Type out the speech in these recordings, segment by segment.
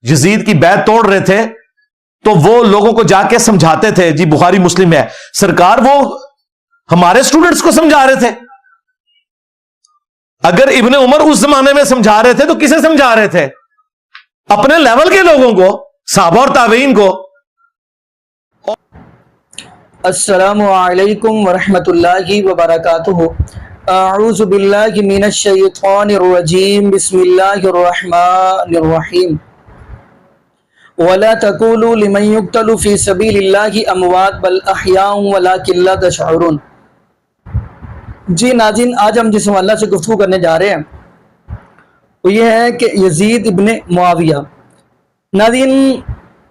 یزید کی بیعت توڑ رہے تھے تو وہ لوگوں کو جا کے سمجھاتے تھے. جی بخاری مسلم میں ہے. سرکار وہ ہمارے سٹوڈنٹس کو سمجھا رہے تھے. اگر ابن عمر اس زمانے میں سمجھا رہے تھے تو کسے سمجھا رہے تھے؟ اپنے لیول کے لوگوں کو, صحابہ اور تابعین کو. السلام علیکم ورحمۃ اللہ وبرکاتہ. اعوذ باللہ من الشیطان الرجیم. بسم اللہ الرحمن الرحیم. ولا تقولوا لمن يقتل في سبيل الله اموات بل احياء ولكن لا تشعرون. جی ناظرین, آج ہم جس حوالے سے گفتگو کرنے جا رہے ہیں وہ یہ ہے کہ یزید ابن معاویہ. ناظرین,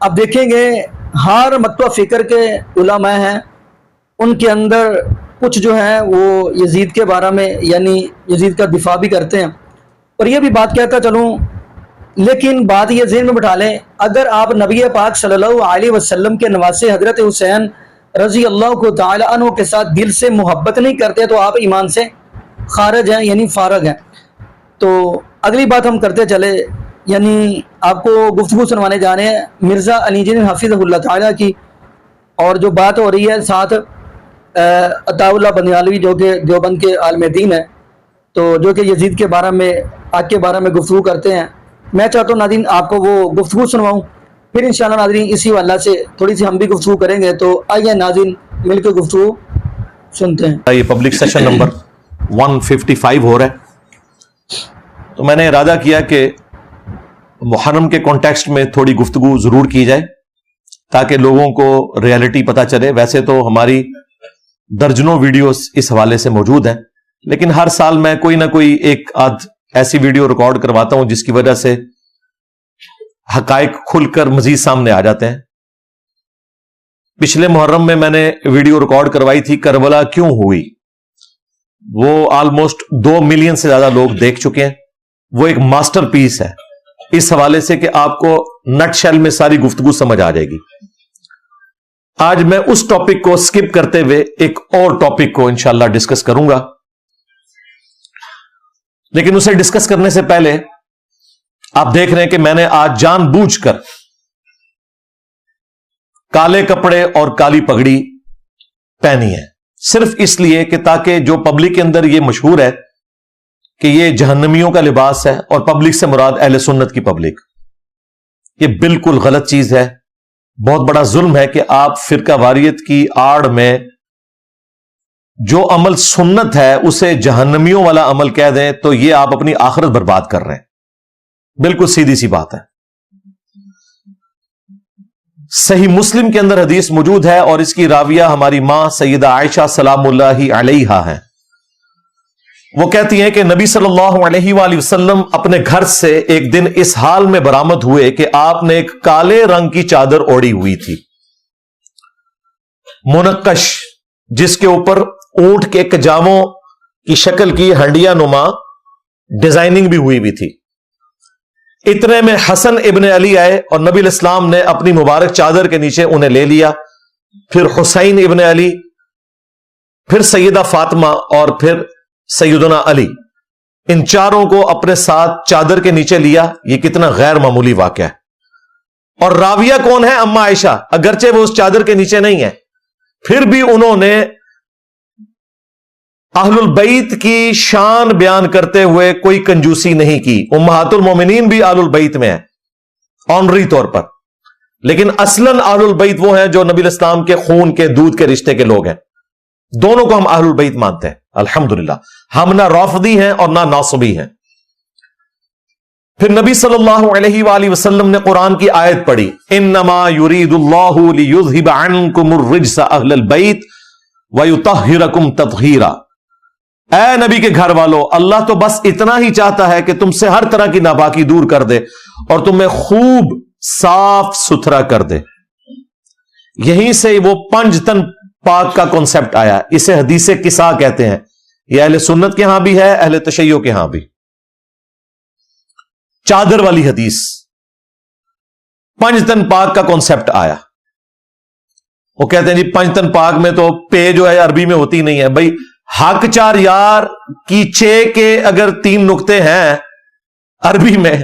آپ دیکھیں گے ہر مکتبہ فکر کے علماء ہیں, ان کے اندر کچھ جو ہیں وہ یزید کے بارے میں یعنی یزید کا دفاع بھی کرتے ہیں. اور یہ بھی بات کہتا چلوں, لیکن بات یہ ذہن میں بٹھا لیں, اگر آپ نبی پاک صلی اللہ علیہ وسلم کے نواسے حضرت حسین رضی اللہ کو تعالی عنہ کے ساتھ دل سے محبت نہیں کرتے تو آپ ایمان سے خارج ہیں یعنی فارغ ہیں. تو اگلی بات ہم کرتے چلے, یعنی آپ کو گفتگو سنوانے جا رہے ہیں مرزا علی جن حفظہ اللہ تعالیٰ کی. اور جو بات ہو رہی ہے ساتھ عطا اللہ بنیالوی جو کہ دیوبند کے عالم دین ہے, تو جو کہ یزید کے بارے میں آگ کے بارے میں گفتگو کرتے ہیں. میں چاہتا ہوں ناظرین آپ کو وہ گفتگو سنواؤں, پھر انشاءاللہ ناظرین اسی واللہ سے تھوڑی سی ہم بھی گفتگو کریں گے. تو آئیے ناظرین مل کے گفتگو سنتے ہیں. یہ پبلک سیشن نمبر 155 ہو رہا ہے, تو میں نے ارادہ کیا کہ محرم کے کانٹیکسٹ میں تھوڑی گفتگو ضرور کی جائے تاکہ لوگوں کو ریالٹی پتہ چلے. ویسے تو ہماری درجنوں ویڈیوز اس حوالے سے موجود ہیں, لیکن ہر سال میں کوئی نہ کوئی ایک آدھ ایسی ویڈیو ریکارڈ کرواتا ہوں جس کی وجہ سے حقائق کھل کر مزید سامنے آ جاتے ہیں. پچھلے محرم میں نے ویڈیو ریکارڈ کروائی تھی کربلا کیوں ہوئی, وہ آلموسٹ 2 ملین سے زیادہ لوگ دیکھ چکے ہیں. وہ ایک ماسٹر پیس ہے اس حوالے سے کہ آپ کو نٹ شیل میں ساری گفتگو سمجھ آ جائے گی. آج میں اس ٹاپک کو سکپ کرتے ہوئے ایک اور ٹاپک کو انشاءاللہ ڈسکس کروں گا, لیکن اسے ڈسکس کرنے سے پہلے آپ دیکھ رہے ہیں کہ میں نے آج جان بوجھ کر کالے کپڑے اور کالی پگڑی پہنی ہے, صرف اس لیے کہ تاکہ جو پبلک کے اندر یہ مشہور ہے کہ یہ جہنمیوں کا لباس ہے, اور پبلک سے مراد اہل سنت کی پبلک. یہ بالکل غلط چیز ہے. بہت بڑا ظلم ہے کہ آپ فرقہ واریت کی آڑ میں جو عمل سنت ہے اسے جہنمیوں والا عمل کہہ دیں, تو یہ آپ اپنی آخرت برباد کر رہے ہیں. بالکل سیدھی سی بات ہے. صحیح مسلم کے اندر حدیث موجود ہے اور اس کی راویہ ہماری ماں سیدہ عائشہ سلام اللہ علیہا ہیں. وہ کہتی ہیں کہ نبی صلی اللہ علیہ وآلہ وسلم اپنے گھر سے ایک دن اس حال میں برآمد ہوئے کہ آپ نے ایک کالے رنگ کی چادر اوڑھی ہوئی تھی, منقش, جس کے اوپر اونٹ کے کجاووں کی شکل کی ہنڈیا نما ڈیزائننگ بھی ہوئی بھی تھی. اتنے میں حسن ابن علی آئے اور نبی الاسلام نے اپنی مبارک چادر کے نیچے انہیں لے لیا, پھر حسین ابن علی, پھر سیدہ فاطمہ اور پھر سیدنا علی, ان چاروں کو اپنے ساتھ چادر کے نیچے لیا. یہ کتنا غیر معمولی واقعہ ہے. اور راویہ کون ہے؟ اما عائشہ, اگرچہ وہ اس چادر کے نیچے نہیں ہے, پھر بھی انہوں نے اہل البیت کی شان بیان کرتے ہوئے کوئی کنجوسی نہیں کی. امہات المومنین بھی اہل البیت میں ہیں آنری طور پر, لیکن اصلاً اہل البیت وہ ہیں جو نبی الاسلام کے خون کے دودھ کے رشتے کے لوگ ہیں. دونوں کو ہم اہل البیت مانتے ہیں الحمدللہ. ہم نہ رافضی ہیں اور نہ ناصبی ہیں. پھر نبی صلی اللہ علیہ وآلہ وسلم نے قرآن کی آیت پڑھی, انما یرید اللہ لیذھب عنکم الرجس اہل البیت ویطہرکم تطہیرا. اے نبی کے گھر والو, اللہ تو بس اتنا ہی چاہتا ہے کہ تم سے ہر طرح کی ناپاکی دور کر دے اور تمہیں خوب صاف ستھرا کر دے. یہیں سے وہ 5 تن پاک کا کانسیپٹ آیا. اسے حدیث کسا کہتے ہیں. یہ اہل سنت کے ہاں بھی ہے, اہل تشیع کے ہاں بھی. چادر والی حدیث, 5 تن پاک کا کانسیپٹ آیا. وہ کہتے ہیں جی 5 تن پاک میں تو پے جو ہے عربی میں ہوتی نہیں ہے. بھائی حق چار یار کی چے کے اگر 3 نقطے ہیں عربی میں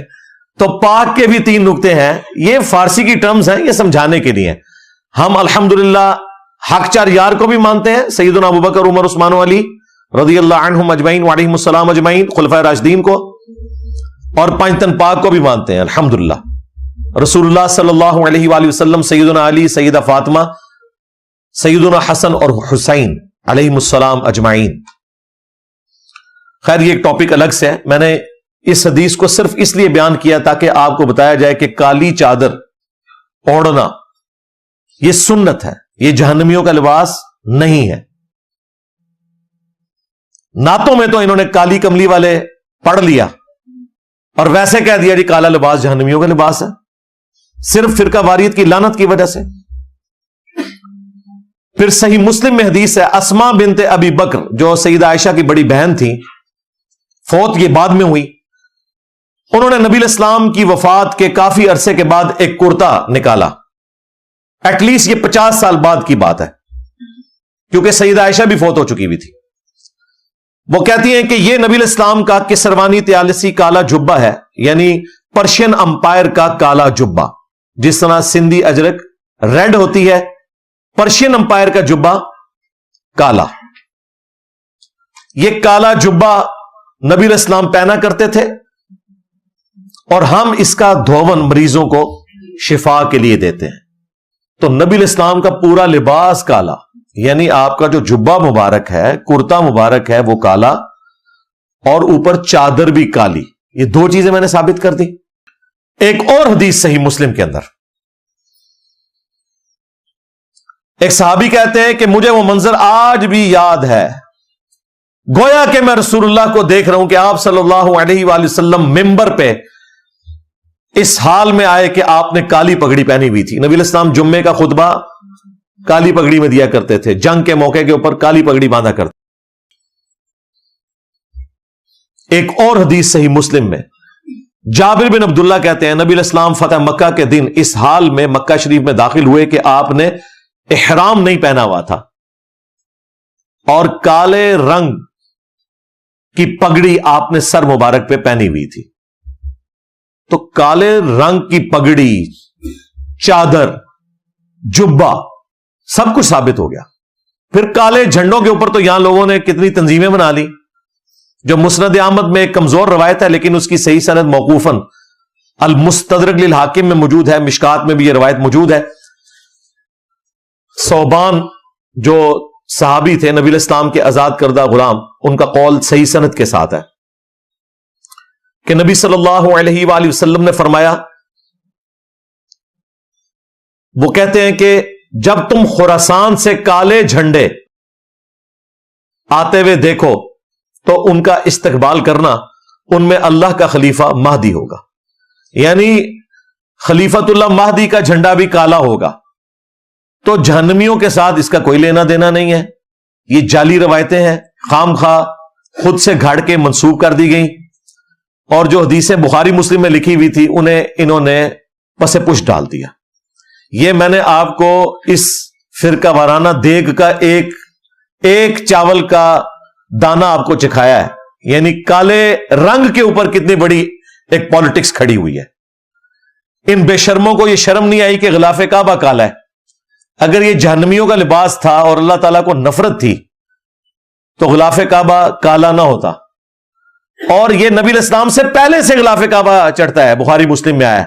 تو پاک کے بھی 3 نقطے ہیں. یہ فارسی کی ٹرمز ہیں, یہ سمجھانے کے لیے. ہم الحمدللہ حق 4 یار کو بھی مانتے ہیں, سیدنا ابوبکر, عمر, عثمان و علی رضی اللہ عنہم اجمعین وعلیہم السلام اجمعین, خلفائے راشدین کو, اور 5 تن پاک کو بھی مانتے ہیں الحمدللہ. رسول اللہ صلی اللہ علیہ وآلہ وسلم, سیدنا علی, سیدہ فاطمہ, سیدنا حسن اور حسین علیہم السلام اجمعین. خیر یہ ایک ٹاپک الگ سے ہے. میں نے اس حدیث کو صرف اس لیے بیان کیا تاکہ آپ کو بتایا جائے کہ کالی چادر اوڑھنا یہ سنت ہے, یہ جہنمیوں کا لباس نہیں ہے. نعتوں میں تو انہوں نے کالی کملی والے پڑھ لیا اور ویسے کہہ دیا جی کالا لباس جہنمیوں کا لباس ہے, صرف فرقہ واریت کی لعنت کی وجہ سے. پھر صحیح مسلم میں حدیث ہے, اسما بنت ابی بکر جو سیدہ عائشہ کی بڑی بہن تھی, فوت یہ بعد میں ہوئی, انہوں نے نبی الاسلام کی وفات کے کافی عرصے کے بعد ایک کرتا نکالا. ایٹ لیسٹ یہ 50 سال بعد کی بات ہے, کیونکہ سیدہ عائشہ بھی فوت ہو چکی ہوئی تھی. وہ کہتی ہیں کہ یہ نبی الاسلام کا کسروانی طیالسی کالا جبہ ہے, یعنی پرشین امپائر کا کالا جبہ. جس طرح سندھی اجرک ریڈ ہوتی ہے, پرشین امپائر کا جبہ کالا. یہ کالا جبہ نبی الاسلام پہنا کرتے تھے, اور ہم اس کا دھون مریضوں کو شفا کے لیے دیتے ہیں. تو نبی الاسلام کا پورا لباس کالا, یعنی آپ کا جو جبہ مبارک ہے, کرتا مبارک ہے, وہ کالا, اور اوپر چادر بھی کالی. یہ 2 چیزیں میں نے ثابت کر دی. ایک اور حدیث صحیح مسلم کے اندر ایک صحابی کہتے ہیں کہ مجھے وہ منظر آج بھی یاد ہے, گویا کہ میں رسول اللہ کو دیکھ رہا ہوں کہ آپ صلی اللہ علیہ وآلہ وسلم ممبر پہ اس حال میں آئے کہ آپ نے کالی پگڑی پہنی ہوئی تھی. نبی الاسلام جمعے کا خطبہ کالی پگڑی میں دیا کرتے تھے, جنگ کے موقع کے اوپر کالی پگڑی باندھا کرتے. ایک اور حدیث صحیح مسلم میں جابر بن عبداللہ کہتے ہیں نبی الاسلام فتح مکہ کے دن اس حال میں مکہ شریف میں داخل ہوئے کہ آپ نے احرام نہیں پہنا ہوا تھا, اور کالے رنگ کی پگڑی آپ نے سر مبارک پہ پہنی ہوئی تھی. تو کالے رنگ کی پگڑی, چادر, جبہ, سب کچھ ثابت ہو گیا. پھر کالے جھنڈوں کے اوپر تو یہاں لوگوں نے کتنی تنظیمیں بنا لی, جو مسند احمد میں ایک کمزور روایت ہے, لیکن اس کی صحیح سند موقوفاً المستدرک للحاکم میں موجود ہے, مشکات میں بھی یہ روایت موجود ہے. صوبان جو صحابی تھے نبی الاسلام کے آزاد کردہ غلام, ان کا قول صحیح سند کے ساتھ ہے کہ نبی صلی اللہ علیہ وآلہ وسلم نے فرمایا, وہ کہتے ہیں کہ جب تم خراسان سے کالے جھنڈے آتے ہوئے دیکھو تو ان کا استقبال کرنا, ان میں اللہ کا خلیفہ مہدی ہوگا. یعنی خلیفۃ اللہ مہدی کا جھنڈا بھی کالا ہوگا. تو جہنمیوں کے ساتھ اس کا کوئی لینا دینا نہیں ہے. یہ جعلی روایتیں ہیں, خام خواہ خود سے گھاڑ کے منسوب کر دی گئیں, اور جو حدیثیں بخاری مسلم میں لکھی ہوئی تھی انہیں انہوں نے پس پش ڈال دیا. یہ میں نے آپ کو اس فرقہ وارانہ دیگ کا ایک چاول کا دانہ آپ کو چکھایا ہے, یعنی کالے رنگ کے اوپر کتنی بڑی ایک پالیٹکس کھڑی ہوئی ہے. ان بے شرموں کو یہ شرم نہیں آئی کہ غلاف کعبہ کالا ہے. اگر یہ جہنمیوں کا لباس تھا اور اللہ تعالیٰ کو نفرت تھی تو غلاف کعبہ کالا نہ ہوتا. اور یہ نبی الاسلام سے پہلے سے غلاف کعبہ چڑھتا ہے, بخاری مسلم میں آیا ہے,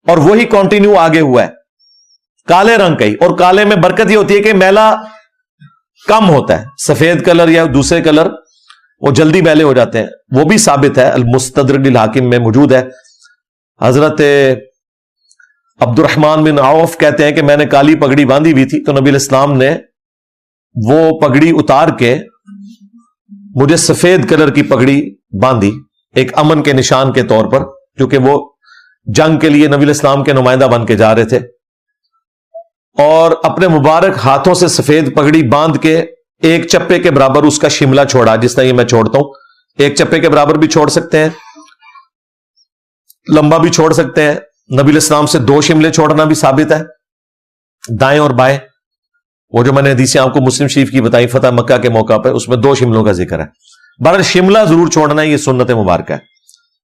اور وہی کنٹینیو آگے ہوا ہے کالے رنگ کا ہی. اور کالے میں برکت یہ ہوتی ہے کہ میلا کم ہوتا ہے, سفید کلر یا دوسرے کلر وہ جلدی میلے ہو جاتے ہیں. وہ بھی ثابت ہے, المستدرک للحاکم میں موجود ہے. حضرت عبد الرحمن بن عوف کہتے ہیں کہ میں نے کالی پگڑی باندھی ہوئی تھی, تو نبی الاسلام نے وہ پگڑی اتار کے مجھے سفید کلر کی پگڑی باندھی, ایک امن کے نشان کے طور پر, کیونکہ وہ جنگ کے لیے نبی الاسلام کے نمائندہ بن کے جا رہے تھے. اور اپنے مبارک ہاتھوں سے سفید پگڑی باندھ کے ایک چپے کے برابر اس کا شملہ چھوڑا, جس طرح یہ میں چھوڑتا ہوں. ایک چپے کے برابر بھی چھوڑ سکتے ہیں, لمبا بھی چھوڑ سکتے ہیں. نبی الاسلام سے 2 شملے چھوڑنا بھی ثابت ہے, دائیں اور بائیں. وہ جو میں نے حدیثیں آپ کو مسلم شریف کی بتائی فتح مکہ کے موقع پہ, اس میں 2 شملوں کا ذکر ہے. بہرحال شملہ ضرور چھوڑنا ہے, یہ سنت مبارکہ ہے.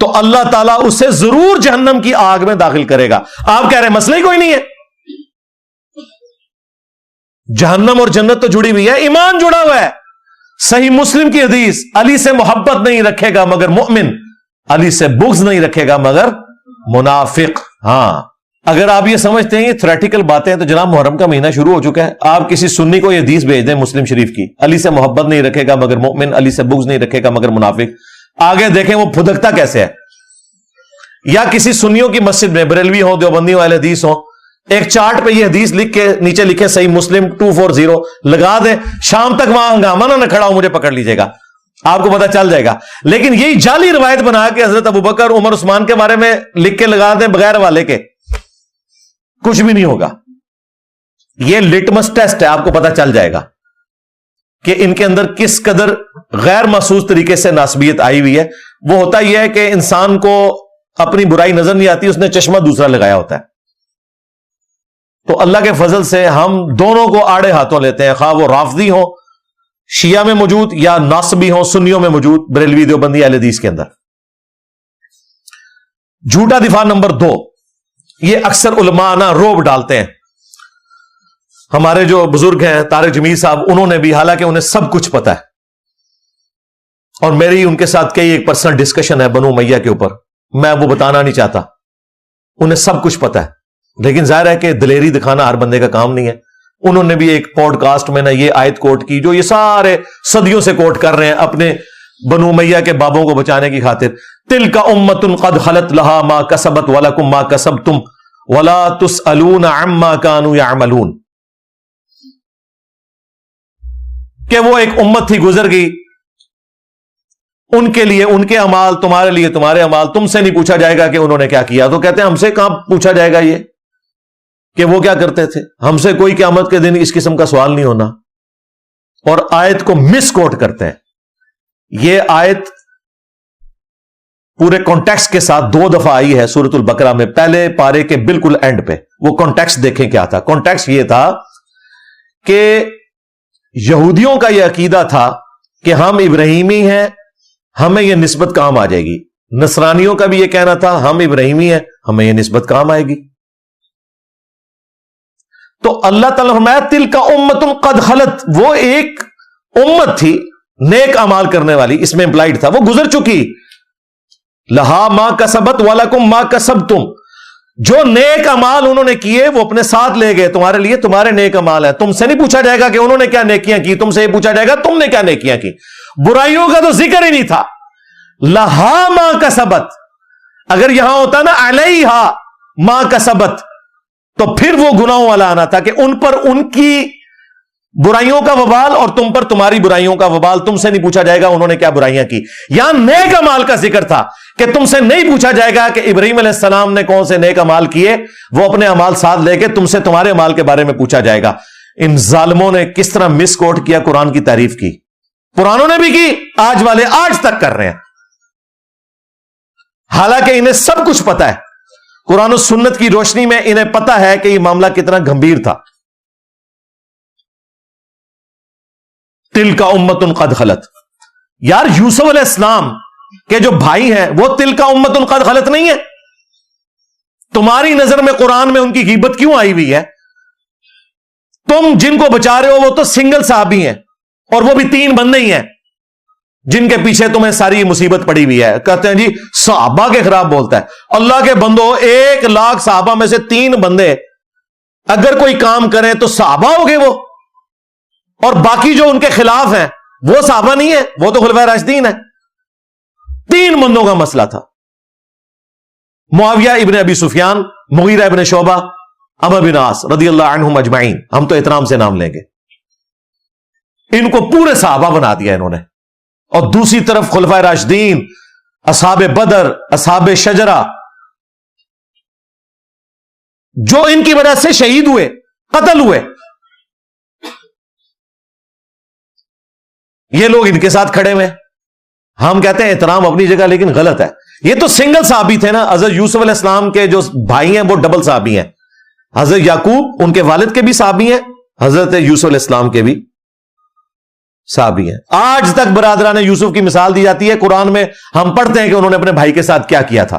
تو اللہ تعالیٰ اسے ضرور جہنم کی آگ میں داخل کرے گا. آپ کہہ رہے ہیں مسئلہ ہی کوئی نہیں ہے. جہنم اور جنت تو جڑی ہوئی ہے, ایمان جڑا ہوا ہے. صحیح مسلم کی حدیث, علی سے محبت نہیں رکھے گا مگر مومن, علی سے بغض نہیں رکھے گا مگر منافق. ہاں, اگر آپ یہ سمجھتے ہیں یہ تھریٹیکل باتیں ہیں تو جناب محرم کا مہینہ شروع ہو چکا ہے. آپ کسی سنی کو یہ حدیث بھیج دیں مسلم شریف کی, علی سے محبت نہیں رکھے گا مگر مومن, علی سے بغض نہیں رکھے گا مگر منافق. آگے دیکھیں وہ پھدکتا کیسے ہے. یا کسی سنیوں کی مسجد میں, بریلوی ہو, دیوبندی والے حدیث ہو, ایک چارٹ پہ یہ حدیث لکھ کے نیچے لکھے صحیح مسلم 240 لگا دیں, شام تک وہاں ہنگامہ نہ کھڑا ہو, مجھے پکڑ لیجیے گا, آپ کو پتا چل جائے گا. لیکن یہی جعلی روایت بنا کے حضرت ابوبکر عمر عثمان کے بارے میں لکھ کے لگا دیں بغیر حوالے کے, کچھ بھی نہیں ہوگا. یہ لٹمس ٹیسٹ ہے, آپ کو پتا چل جائے گا کہ ان کے اندر کس قدر غیر محسوس طریقے سے ناسبیت آئی ہوئی ہے. وہ ہوتا یہ ہے کہ انسان کو اپنی برائی نظر نہیں آتی, اس نے چشمہ دوسرا لگایا ہوتا ہے. تو اللہ کے فضل سے ہم دونوں کو آڑے ہاتھوں لیتے ہیں, خواہ وہ رافضی ہو شیعہ میں موجود یا ناصبی ہو سنیوں میں موجود, بریلوی دیوبندی اہل حدیث کے اندر. جھوٹا دفاع نمبر 2, یہ اکثر علماء نا روب ڈالتے ہیں. ہمارے جو بزرگ ہیں طارق جمیل صاحب, انہوں نے بھی, حالانکہ انہیں سب کچھ پتا ہے, اور میری ان کے ساتھ کئی ایک پرسنل ڈسکشن ہے بنو امیہ کے اوپر, میں وہ بتانا نہیں چاہتا, انہیں سب کچھ پتا ہے, لیکن ظاہر ہے کہ دلیری دکھانا ہر بندے کا کام نہیں ہے. انہوں نے بھی ایک پوڈ کاسٹ میں نے یہ آیت کوٹ کی جو یہ سارے صدیوں سے کوٹ کر رہے ہیں اپنے بنو امیہ کے بابوں کو بچانے کی خاطر. تلک امۃ قد خلت لہا ما کسبت ولکم ما کسبتم ولا تسألون عما كانوا يعملون, کہ وہ ایک امت تھی گزر گئی, ان کے لیے ان کے اعمال, تمہارے لیے تمہارے اعمال, تم سے نہیں پوچھا جائے گا کہ انہوں نے کیا کیا. تو کہتے ہیں ہم سے کہاں پوچھا جائے گا یہ کہ وہ کیا کرتے تھے, ہم سے کوئی قیامت کے دن اس قسم کا سوال نہیں ہونا. اور آیت کو مس کوٹ کرتے ہیں. یہ آیت پورے کانٹیکسٹ کے ساتھ 2 دفعہ آئی ہے سورۃ البقرہ میں, پہلے پارے کے بالکل اینڈ پہ. وہ کانٹیکسٹ دیکھیں کیا تھا. کانٹیکسٹ یہ تھا کہ یہودیوں کا یہ عقیدہ تھا کہ ہم ابراہیمی ہیں, ہمیں یہ نسبت کام آ جائے گی. نصرانیوں کا بھی یہ کہنا تھا ہم ابراہیمی ہیں, ہمیں یہ نسبت کام آئے گی. تو اللہ تعالیٰ فرمایا تلک امۃ قد خلت, وہ ایک امت تھی نیک اعمال کرنے والی, اس میں امپلائڈ تھا, وہ گزر چکی. لہا ما کسبت ولکم ما کسبتم, جو نیک اعمال انہوں نے کیے وہ اپنے ساتھ لے گئے, تمہارے لیے تمہارے نیک اعمال ہیں. تم سے نہیں پوچھا جائے گا کہ انہوں نے کیا نیکیاں کی, تم سے یہ پوچھا جائے گا تم نے کیا نیکیاں کی. برائیوں کا تو ذکر ہی نہیں تھا. لہا ما کسبت, اگر یہاں ہوتا نا علیہا ما کسبت تو پھر وہ گناہوں والا آنا تھا کہ ان پر ان کی برائیوں کا وبال اور تم پر تمہاری برائیوں کا وبال. تم سے نہیں پوچھا جائے گا انہوں نے کیا برائیاں کی. یہاں نیک اعمال کا ذکر تھا کہ تم سے نہیں پوچھا جائے گا کہ ابراہیم علیہ السلام نے کون سے نیک اعمال کیے, وہ اپنے اعمال ساتھ لے کے تم سے تمہارے اعمال کے بارے میں پوچھا جائے گا. ان ظالموں نے کس طرح مس کوٹ کیا, قرآن کی تعریف کی. پرانوں نے بھی کی, آج والے آج تک کر رہے ہیں, حالانکہ انہیں سب کچھ پتا ہے. قرآن و سنت کی روشنی میں انہیں پتا ہے کہ یہ معاملہ کتنا گمبھیر تھا. تلک امۃ قد خلت, یار یوسف علیہ السلام کے جو بھائی ہیں وہ تلک امۃ قد خلت نہیں ہے. تمہاری نظر میں قرآن میں ان کی غیبت کیوں آئی ہوئی ہے؟ تم جن کو بچا رہے ہو وہ تو سنگل صحابی ہیں, اور وہ بھی 3 بندے ہی ہیں جن کے پیچھے تمہیں ساری مصیبت پڑی ہوئی ہے. کہتے ہیں جی صحابہ کے خلاف بولتا ہے. اللہ کے بندو, 1 لاکھ صحابہ میں سے 3 بندے اگر کوئی کام کریں تو صحابہ ہو گئے وہ, اور باقی جو ان کے خلاف ہیں وہ صحابہ نہیں ہے, وہ تو خلفائے راشدین ہیں. 3 بندوں کا مسئلہ تھا, معاویہ ابن ابی سفیان, مغیرہ ابن شعبہ, عمرو بن عاص رضی اللہ عنہم اجمعین. ہم تو احترام سے نام لیں گے. ان کو پورے صحابہ بنا دیا انہوں نے. اور دوسری طرف خلفائے راشدین, اصحاب بدر, اصحاب شجرہ, جو ان کی وجہ سے شہید ہوئے, قتل ہوئے, یہ لوگ ان کے ساتھ کھڑے ہوئے. ہم کہتے ہیں احترام اپنی جگہ, لیکن غلط ہے. یہ تو سنگل صحابی تھے نا. حضرت یوسف علیہ السلام کے جو بھائی ہیں وہ ڈبل صحابی ہیں. حضرت یعقوب ان کے والد کے بھی صحابی ہیں, حضرت یوسف علیہ السلام کے بھی. صحابی ہیں. آج تک برادران یوسف کی مثال دی جاتی ہے. قرآن میں ہم پڑھتے ہیں کہ انہوں نے اپنے بھائی کے ساتھ کیا کیا تھا.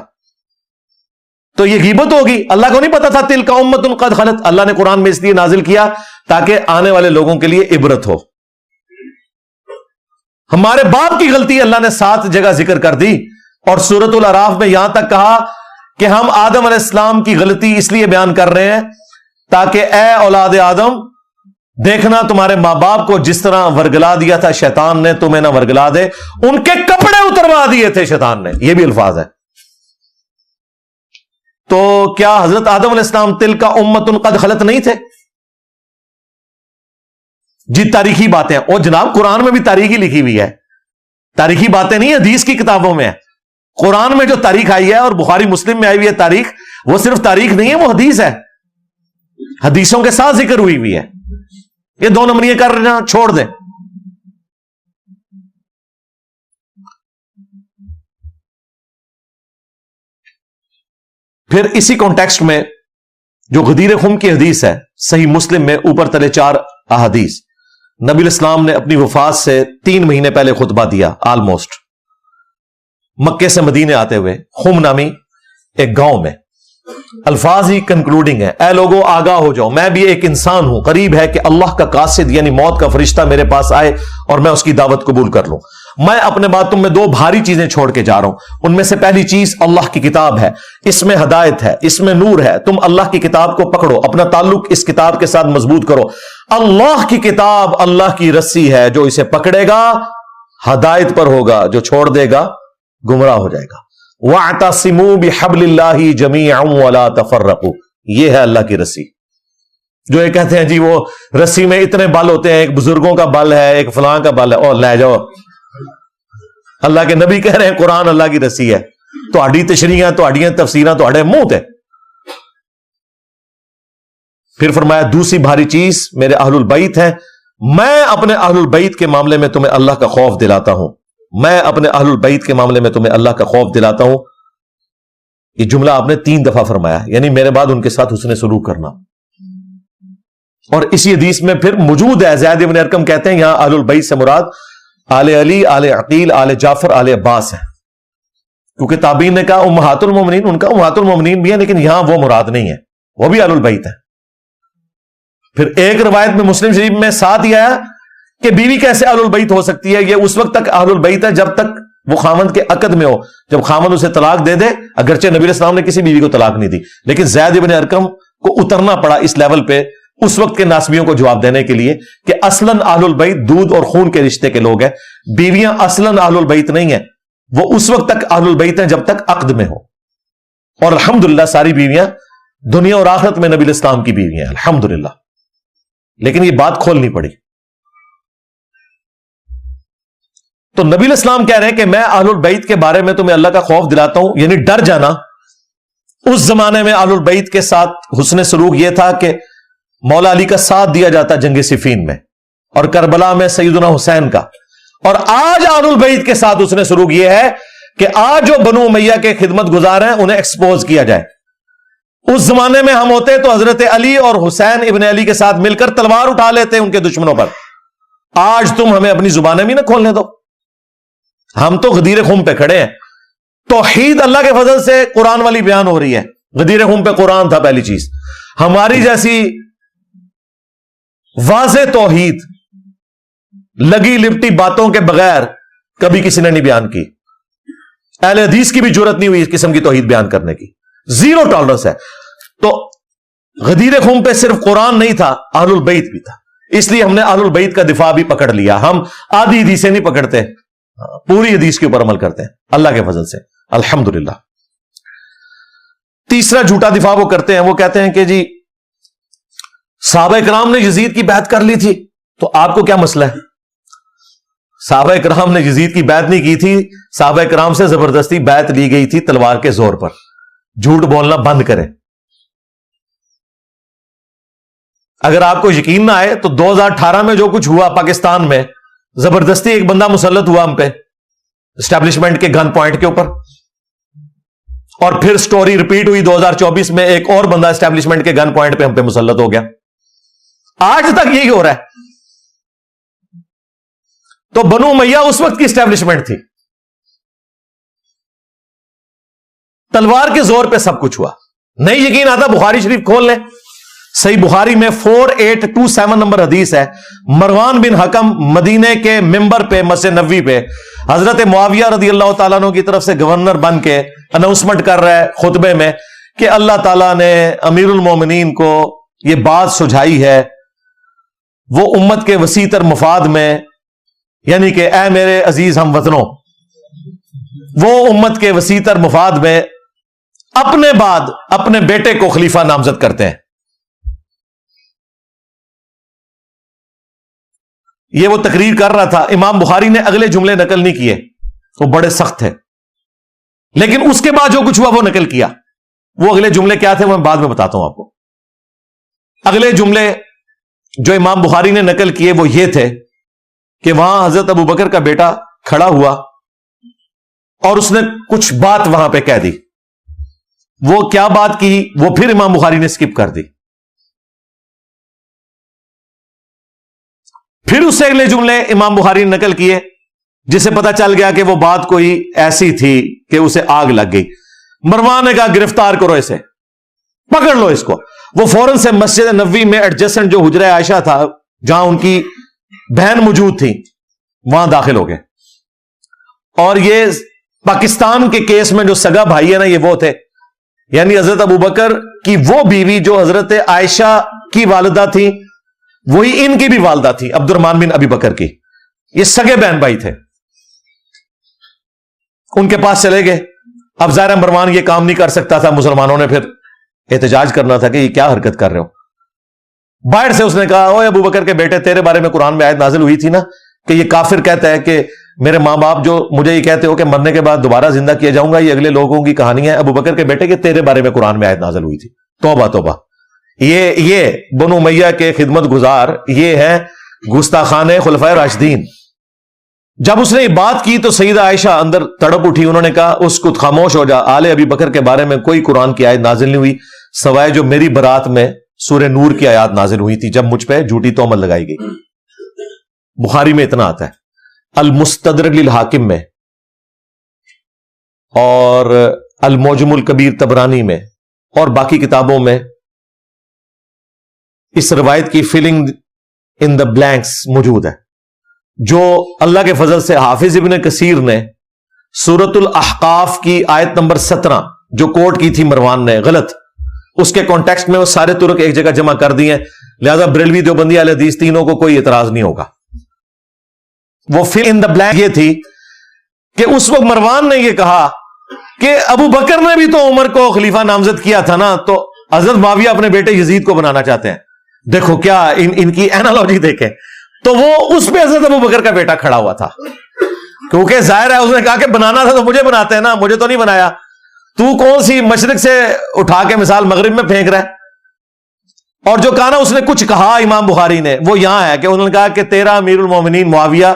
تو یہ غیبت ہوگی. اللہ کو نہیں پتا تھا تلک امۃ قد خلت. اللہ نے قرآن میں اس لیے نازل کیا تاکہ آنے والے لوگوں کے لیے عبرت ہو. ہمارے باپ کی غلطی اللہ نے 7 جگہ ذکر کر دی, اور سورۃ الاعراف میں یہاں تک کہا کہ ہم آدم علیہ السلام کی غلطی اس لیے بیان کر رہے ہیں تاکہ اے اولاد آدم دیکھنا تمہارے ماں باپ کو جس طرح ورگلا دیا تھا شیطان نے, تمہیں نہ ورگلا دے. ان کے کپڑے اتروا دیے تھے شیطان نے. یہ بھی الفاظ ہے. تو کیا حضرت آدم علیہ السلام تلک امۃ قد خلت نہیں تھے؟ جی تاریخی باتیں. اور جناب قرآن میں بھی تاریخی لکھی ہوئی ہے. تاریخی باتیں نہیں حدیث کی کتابوں میں ہے. قرآن میں جو تاریخ آئی ہے اور بخاری مسلم میں آئی ہوئی ہے تاریخ, وہ صرف تاریخ نہیں ہے, وہ حدیث ہے. حدیثوں کے ساتھ ذکر ہوئی ہوئی ہے. یہ 2 نمبریاں کر رہے ہیں, چھوڑ دیں. پھر اسی کانٹیکسٹ میں جو غدیر خم کی حدیث ہے صحیح مسلم میں اوپر تلے 4 احادیث. نبی الاسلام نے اپنی وفات سے 3 مہینے پہلے خطبہ دیا آلموسٹ, مکے سے مدینے آتے ہوئے خم نامی ایک گاؤں میں. الفاظ ہی کنکلوڈنگ ہے. اے لوگوں آگاہ ہو جاؤ, میں بھی ایک انسان ہوں, قریب ہے کہ اللہ کا قاصد یعنی موت کا فرشتہ میرے پاس آئے اور میں اس کی دعوت قبول کر لوں. میں اپنے بعد تم میں 2 بھاری چیزیں چھوڑ کے جا رہا ہوں. ان میں سے پہلی چیز اللہ کی کتاب ہے, اس میں ہدایت ہے, اس میں نور ہے. تم اللہ کی کتاب کو پکڑو, اپنا تعلق اس کتاب کے ساتھ مضبوط کرو. اللہ کی کتاب اللہ کی رسی ہے, جو اسے پکڑے گا ہدایت پر ہوگا, جو چھوڑ دے گا گمراہ ہو جائے گا. وَاعْتَصِمُوا بِحَبْلِ اللَّهِ جَمِيعًا وَلَا تَفَرَّقُوا. یہ ہے اللہ کی رسی. جو یہ کہتے ہیں جی وہ رسی میں اتنے بل ہوتے ہیں, ایک بزرگوں کا بل ہے, ایک فلاں کا بل ہے, اور لے جاؤ. اللہ کے نبی کہہ رہے ہیں قرآن اللہ کی رسی ہے. تہاڈی تشریحاں, تہاڈیاں تفسیراں تہاڈے منہ تے. پھر فرمایا دوسری بھاری چیز میرے اہل البیت ہیں. میں اپنے اہل البیت کے معاملے میں تمہیں اللہ کا خوف دلاتا ہوں. میں اپنے اہل البیت کے معاملے میں تمہیں اللہ کا خوف دلاتا ہوں. یہ جملہ آپ نے 3 دفعہ فرمایا, یعنی میرے بعد ان کے ساتھ حسن سلوک کرنا. اور اسی حدیث میں پھر موجود ہے, زید بن ارقم کہتے ہیں یہاں اہل البیت سے مراد آل علی, آل عقیل, آل جعفر, آل عباس ہے. کیونکہ تابعین نے کہا امہات المومنین, ان کا امہات المومنین بھی ہے, لیکن یہاں وہ مراد نہیں ہے, وہ بھی اہل البیت ہے. پھر ایک روایت میں مسلم شریف میں ساتھ ہی آیا کہ بیوی کیسے اہل البیت ہو سکتی ہے. یہ اس وقت تک اہل البیت ہے جب تک وہ خامند کے عقد میں ہو. جب خامند اسے طلاق دے دے, اگرچہ نبی علیہ السلام نے کسی بیوی کو طلاق نہیں دی, لیکن زید بن ارقم کو اترنا پڑا اس لیول پہ اس وقت کے ناسبیوں کو جواب دینے کے لیے کہ اصلاً اہل البیت دودھ اور خون کے رشتے کے لوگ ہیں. بیویاں اصلاً اہل البیت نہیں ہیں, وہ اس وقت تک اہل البیت ہیں جب تک عقد میں ہو. اور الحمدللہ ساری بیویاں دنیا اور آخرت میں نبی علیہ السلام کی بیویاں ہیں الحمدللہ. لیکن یہ بات کھولنی پڑی. تو نبی علیہ السلام کہہ رہے ہیں کہ میں اہل البیت کے بارے میں تمہیں اللہ کا خوف دلاتا ہوں, یعنی ڈر جانا. اس زمانے میں اہل البیت کے ساتھ حسن سلوک یہ تھا کہ مولا علی کا ساتھ دیا جاتا جنگ صفین میں, اور کربلا میں سیدنا حسین کا. اور آج اہل البیت کے ساتھ حسن سلوک یہ ہے کہ آج جو بنو امیہ کے خدمت گزار ہیں انہیں ایکسپوز کیا جائے. اس زمانے میں ہم ہوتے تو حضرت علی اور حسین ابن علی کے ساتھ مل کر تلوار اٹھا لیتے ان کے دشمنوں پر. آج تم ہمیں اپنی زبانیں بھی نہ کھولنے دو. ہم تو غدیر خم پہ کھڑے ہیں. توحید اللہ کے فضل سے قرآن والی بیان ہو رہی ہے. غدیر خم پہ قرآن تھا پہلی چیز. ہماری جیسی واضح توحید لگی لپٹی باتوں کے بغیر کبھی کسی نے نہیں بیان کی. اہل حدیث کی بھی جرت نہیں ہوئی اس قسم کی توحید بیان کرنے کی. زیرو ٹالرنس ہے. تو غدیر خم پہ صرف قرآن نہیں تھا, اہل البیت بھی تھا. اس لیے ہم نے اہل البیت کا دفاع بھی پکڑ لیا. ہم آدھی حدیثیں نہیں پکڑتے, پوری حدیث کے اوپر عمل کرتے ہیں اللہ کے فضل سے الحمدللہ. تیسرا جھوٹا دفاع وہ کرتے ہیں, وہ کہتے ہیں کہ جی صحابہ کرام نے یزید کی بیعت کر لی تھی تو آپ کو کیا مسئلہ ہے. صحابہ کرام نے یزید کی بیعت نہیں کی تھی, صحابہ کرام سے زبردستی بیعت لی گئی تھی تلوار کے زور پر. جھوٹ بولنا بند کریں. اگر آپ کو یقین نہ آئے تو 2018 میں جو کچھ ہوا پاکستان میں, زبردستی ایک بندہ مسلط ہوا ہم پہ اسٹیبلشمنٹ کے گن پوائنٹ کے اوپر, اور پھر سٹوری ریپیٹ ہوئی 2024 میں ایک اور بندہ اسٹیبلشمنٹ کے گن پوائنٹ پہ ہم پہ مسلط ہو گیا. آج تک یہی ہو رہا ہے. تو بنو امیہ اس وقت کی اسٹیبلشمنٹ تھی. تلوار کے زور پہ سب کچھ ہوا. نہیں یقین آتا بخاری شریف کھول لیں, صحیح بخاری میں 4827 نمبر حدیث ہے. مروان بن حکم مدینے کے ممبر پہ مسجد نبوی پہ حضرت معاویہ رضی اللہ تعالیٰ عنہ کی طرف سے گورنر بن کے اناؤنسمنٹ کر رہا ہے خطبے میں کہ اللہ تعالیٰ نے امیر المومنین کو یہ بات سجھائی ہے, وہ امت کے وسیع تر مفاد میں, یعنی کہ اے میرے عزیز ہم وطنوں, وہ امت کے وسیع تر مفاد میں اپنے بعد اپنے بیٹے کو خلیفہ نامزد کرتے ہیں. یہ وہ تقریر کر رہا تھا. امام بخاری نے اگلے جملے نقل نہیں کیے, وہ بڑے سخت تھے, لیکن اس کے بعد جو کچھ ہوا وہ نقل کیا. وہ اگلے جملے کیا تھے وہ میں بعد میں بتاتا ہوں آپ کو. اگلے جملے جو امام بخاری نے نقل کیے وہ یہ تھے کہ وہاں حضرت ابو بکر کا بیٹا کھڑا ہوا اور اس نے کچھ بات وہاں پہ کہہ دی. وہ کیا بات کی وہ پھر امام بخاری نے سکپ کر دی. پھر اس سے اگلے جملے امام بخاری نے نقل کیے جسے پتا چل گیا کہ وہ بات کوئی ایسی تھی کہ اسے آگ لگ گئی. مروان نے کہا گرفتار کرو اسے, پکڑ لو اس کو. وہ فوراً سے مسجد نبوی میں ایڈجسٹنٹ جو حجرہ عائشہ تھا جہاں ان کی بہن موجود تھی وہاں داخل ہو گئے. اور یہ پاکستان کے کیس میں جو سگا بھائی ہے نا یہ وہ تھے, یعنی حضرت ابو بکر کی وہ بیوی جو حضرت عائشہ کی والدہ تھی وہی ان کی بھی والدہ تھی عبد الرحمن بن ابی بکر کی. یہ سگے بہن بھائی تھے. ان کے پاس چلے گئے. اب ظاہر مروان یہ کام نہیں کر سکتا تھا, مسلمانوں نے پھر احتجاج کرنا تھا کہ یہ کیا حرکت کر رہے ہو. باہر سے اس نے کہا اوے ابو بکر کے بیٹے تیرے بارے میں قرآن میں آیت نازل ہوئی تھی نا کہ یہ کافر کہتا ہے کہ میرے ماں باپ جو مجھے یہ کہتے ہو کہ مرنے کے بعد دوبارہ زندہ کیا جاؤں گا, یہ اگلے لوگوں کی کہانی ہے. ابو بکر کے بیٹے کہ تیرے بارے میں قرآن میں آیت نازل ہوئی تھی. توبہ توبہ. یہ بنو امیہ کے خدمت گزار یہ ہیں گستاخان خلفائے راشدین. جب اس نے یہ بات کی تو سیدہ عائشہ اندر تڑپ اٹھی. انہوں نے کہا اس کو خاموش ہو جا, آل ابی بکر کے بارے میں کوئی قرآن کی آیت نازل نہیں ہوئی سوائے جو میری برات میں سورہ نور کی آیات نازل ہوئی تھی جب مجھ پہ جھوٹی تہمت لگائی گئی. بخاری میں اتنا آتا ہے, المستدرک للحاکم میں اور المعجم الکبیر طبرانی میں اور باقی کتابوں میں اس روایت کی فلنگ ان دا بلینکس موجود ہے, جو اللہ کے فضل سے حافظ ابن کثیر نے سورۃ الاحقاف کی آیت نمبر 17 جو کوٹ کی تھی مروان نے غلط, اس کے کانٹیکسٹ میں وہ سارے ترک ایک جگہ جمع کر دیے, لہذا بریلوی دیوبندی اہل حدیث تینوں کو کوئی اعتراض نہیں ہوگا. وہ فل ان دا بلینک یہ تھی کہ اس وقت مروان نے یہ کہا کہ ابو بکر نے بھی تو عمر کو خلیفہ نامزد کیا تھا نا, تو حضرت معاویہ اپنے بیٹے یزید کو بنانا چاہتے ہیں. دیکھو کیا ان کی اینالوجی دیکھیں. تو وہ اس پہ حضرت ابو بکر کا بیٹا کھڑا ہوا تھا کیونکہ ظاہر ہے اس نے کہا کہ بنانا تھا تو مجھے بناتے ہیں نا, مجھے تو نہیں بنایا. تو کون سی مشرق سے اٹھا کے مثال مغرب میں پھینک رہا ہے. اور جو کہا نا اس نے کچھ کہا امام بخاری نے وہ یہاں ہے کہ انہوں نے کہا کہ تیرا امیر المومنین معاویہ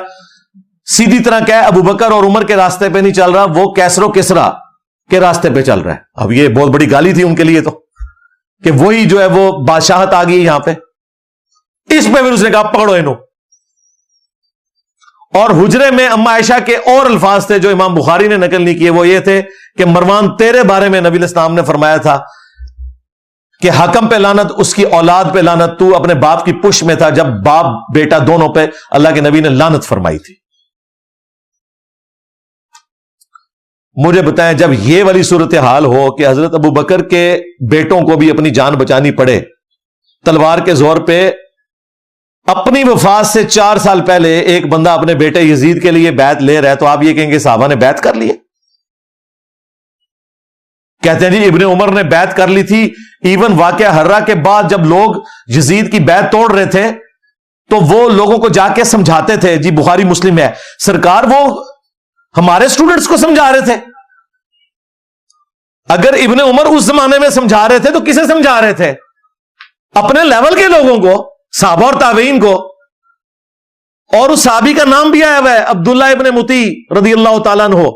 سیدھی طرح کہ ابو بکر اور عمر کے راستے پہ نہیں چل رہا, وہ کیسر و کسرا کے راستے پہ چل رہا ہے. اب یہ بہت بڑی گالی تھی ان کے لیے تو کہ وہی جو ہے وہ بادشاہت آ گئی یہاں پہ. اس پہ پھر اس نے کہا پکڑو انہوں. اور حجرے میں اما عائشہ کے اور الفاظ تھے جو امام بخاری نے نقل نہیں کیے, وہ یہ تھے کہ مروان تیرے بارے میں نبی الاسلام نے فرمایا تھا کہ حکم پہ لعنت, اس کی اولاد پہ لعنت, تو اپنے باپ کی پش میں تھا جب باپ بیٹا دونوں پہ اللہ کے نبی نے لعنت فرمائی تھی. مجھے بتائیں جب یہ والی صورتحال ہو کہ حضرت ابو بکر کے بیٹوں کو بھی اپنی جان بچانی پڑے تلوار کے زور پہ, اپنی وفات سے 4 سال پہلے ایک بندہ اپنے بیٹے یزید کے لیے بیعت لے رہا ہے, تو آپ یہ کہیں گے صحابہ نے بیعت کر لی ہے؟ کہتے ہیں جی ابن عمر نے بیعت کر لی تھی. ایون واقعہ ہررا کے بعد جب لوگ یزید کی بیعت توڑ رہے تھے تو وہ لوگوں کو جا کے سمجھاتے تھے. جی بخاری مسلم ہے, سرکار وہ ہمارے سٹوڈنٹس کو سمجھا رہے تھے. اگر ابن عمر اس زمانے میں سمجھا رہے تھے تو کسے سمجھا رہے تھے؟ اپنے لیول کے لوگوں کو, صحابہ اور تابعین کو. اور اس صحابی کا نام بھی آیا ہوا ہے عبداللہ ابن مطیع رضی اللہ تعالیٰ عنہ,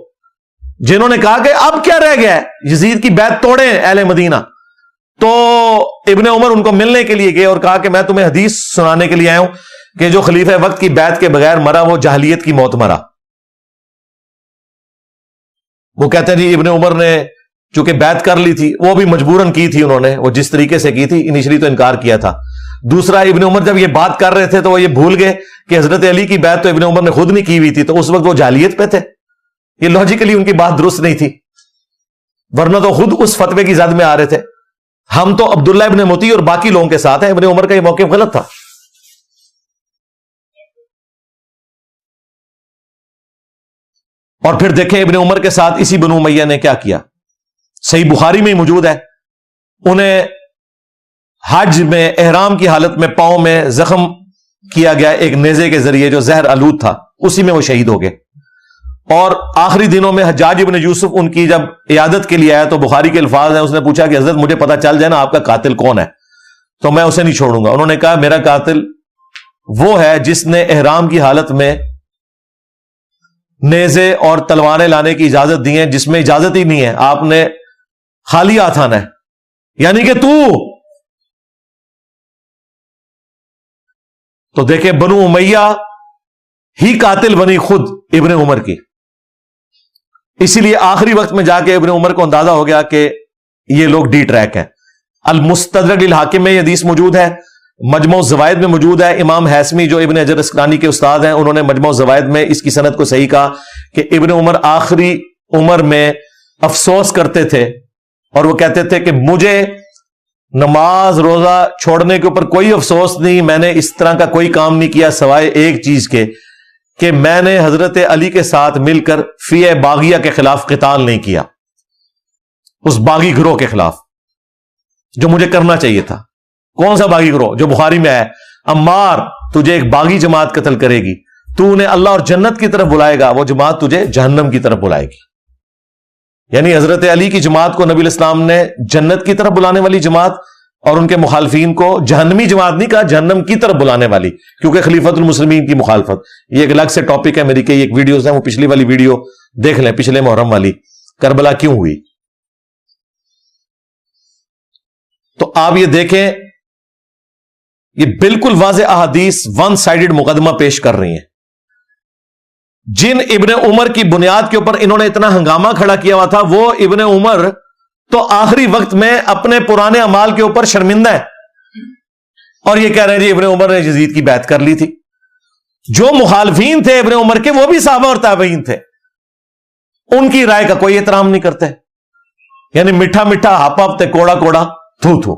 جنہوں نے کہا کہ اب کیا رہ گیا ہے, یزید کی بیعت توڑیں اہل مدینہ. تو ابن عمر ان کو ملنے کے لیے گئے اور کہا کہ میں تمہیں حدیث سنانے کے لیے آیا ہوں کہ جو خلیفہ وقت کی بیعت کے بغیر مرا وہ جاہلیت کی موت مرا. وہ کہتے ہیں جی ابن عمر نے چونکہ بیعت کر لی تھی، وہ بھی مجبوراً کی تھی، انہوں نے وہ جس طریقے سے کی تھی، انیشلی تو انکار کیا تھا. دوسرا، ابن عمر جب یہ بات کر رہے تھے تو وہ یہ بھول گئے کہ حضرت علی کی بیعت تو ابن عمر نے خود نہیں کی ہوئی تھی، تو اس وقت وہ جاہلیت پہ تھے. یہ لاجیکلی ان کی بات درست نہیں تھی، ورنہ تو خود اس فتوے کی زد میں آ رہے تھے. ہم تو عبداللہ ابن متی اور باقی لوگوں کے ساتھ ہیں، ابن عمر کا یہ موقف غلط تھا. اور پھر دیکھیں ابن عمر کے ساتھ اسی بنو امیہ نے کیا کیا. صحیح بخاری میں ہی موجود ہے، انہیں حج میں احرام کی حالت میں پاؤں میں زخم کیا گیا ایک نیزے کے ذریعے جو زہر آلود تھا، اسی میں وہ شہید ہو گئے. اور آخری دنوں میں حجاج ابن یوسف ان کی جب عیادت کے لیے آیا تو بخاری کے الفاظ ہیں، اس نے پوچھا کہ حضرت مجھے پتا چل جائے نا آپ کا قاتل کون ہے تو میں اسے نہیں چھوڑوں گا. انہوں نے کہا میرا قاتل وہ ہے جس نے احرام کی حالت میں نیزے اور تلواریں لانے کی اجازت دی ہے، جس میں اجازت ہی نہیں ہے، آپ نے خالی ہاتھ آنا ہے، یعنی کہ تو دیکھیں بنو امیہ ہی قاتل بنی خود ابن عمر کی. اسی لیے آخری وقت میں جا کے ابن عمر کو اندازہ ہو گیا کہ یہ لوگ ڈی ٹریک ہیں. المستدرک للحاکم میں یہ حدیث موجود ہے، مجموع الزوائد میں موجود ہے. امام حیثمی جو ابن حجر اسقلانی کے استاد ہیں، انہوں نے مجموع الزوائد میں اس کی سند کو صحیح کہا کہ ابن عمر آخری عمر میں افسوس کرتے تھے اور وہ کہتے تھے کہ مجھے نماز روزہ چھوڑنے کے اوپر کوئی افسوس نہیں، میں نے اس طرح کا کوئی کام نہیں کیا سوائے ایک چیز کے کہ میں نے حضرت علی کے ساتھ مل کر فی باغیہ کے خلاف قتال نہیں کیا، اس باغی گروہ کے خلاف جو مجھے کرنا چاہیے تھا. کون سا باغی گروہ؟ جو بخاری میں ہے، عمار تجھے ایک باغی جماعت قتل کرے گی، تو انہیں اللہ اور جنت کی طرف بلائے گا، وہ جماعت تجھے جہنم کی طرف بلائے گی. یعنی حضرت علی کی جماعت کو نبی الاسلام نے جنت کی طرف بلانے والی جماعت اور ان کے مخالفین کو جہنمی جماعت نہیں کہا، جہنم کی طرف بلانے والی، کیونکہ خلیفۃ المسلمین کی مخالفت. یہ ایک الگ سے ٹاپک ہے، میری کئی ایک ویڈیوز ہیں، وہ پچھلی والی ویڈیو دیکھ لیں، پچھلے محرم والی، کربلا کیوں ہوئی. تو آپ یہ دیکھیں، یہ بالکل واضح احادیث ون سائیڈڈ مقدمہ پیش کر رہی ہیں. جن ابن عمر کی بنیاد کے اوپر انہوں نے اتنا ہنگامہ کھڑا کیا ہوا تھا، وہ ابن عمر تو آخری وقت میں اپنے پرانے اعمال کے اوپر شرمندہ ہے اور یہ کہہ رہے ہیں جی ابن عمر نے یزید کی بیعت کر لی تھی. جو مخالفین تھے ابن عمر کے وہ بھی صحابہ اور تابعین تھے، ان کی رائے کا کوئی احترام نہیں کرتے. یعنی میٹھا میٹھا ہاپا ہفتے کوڑا کوڑا تھو تھو،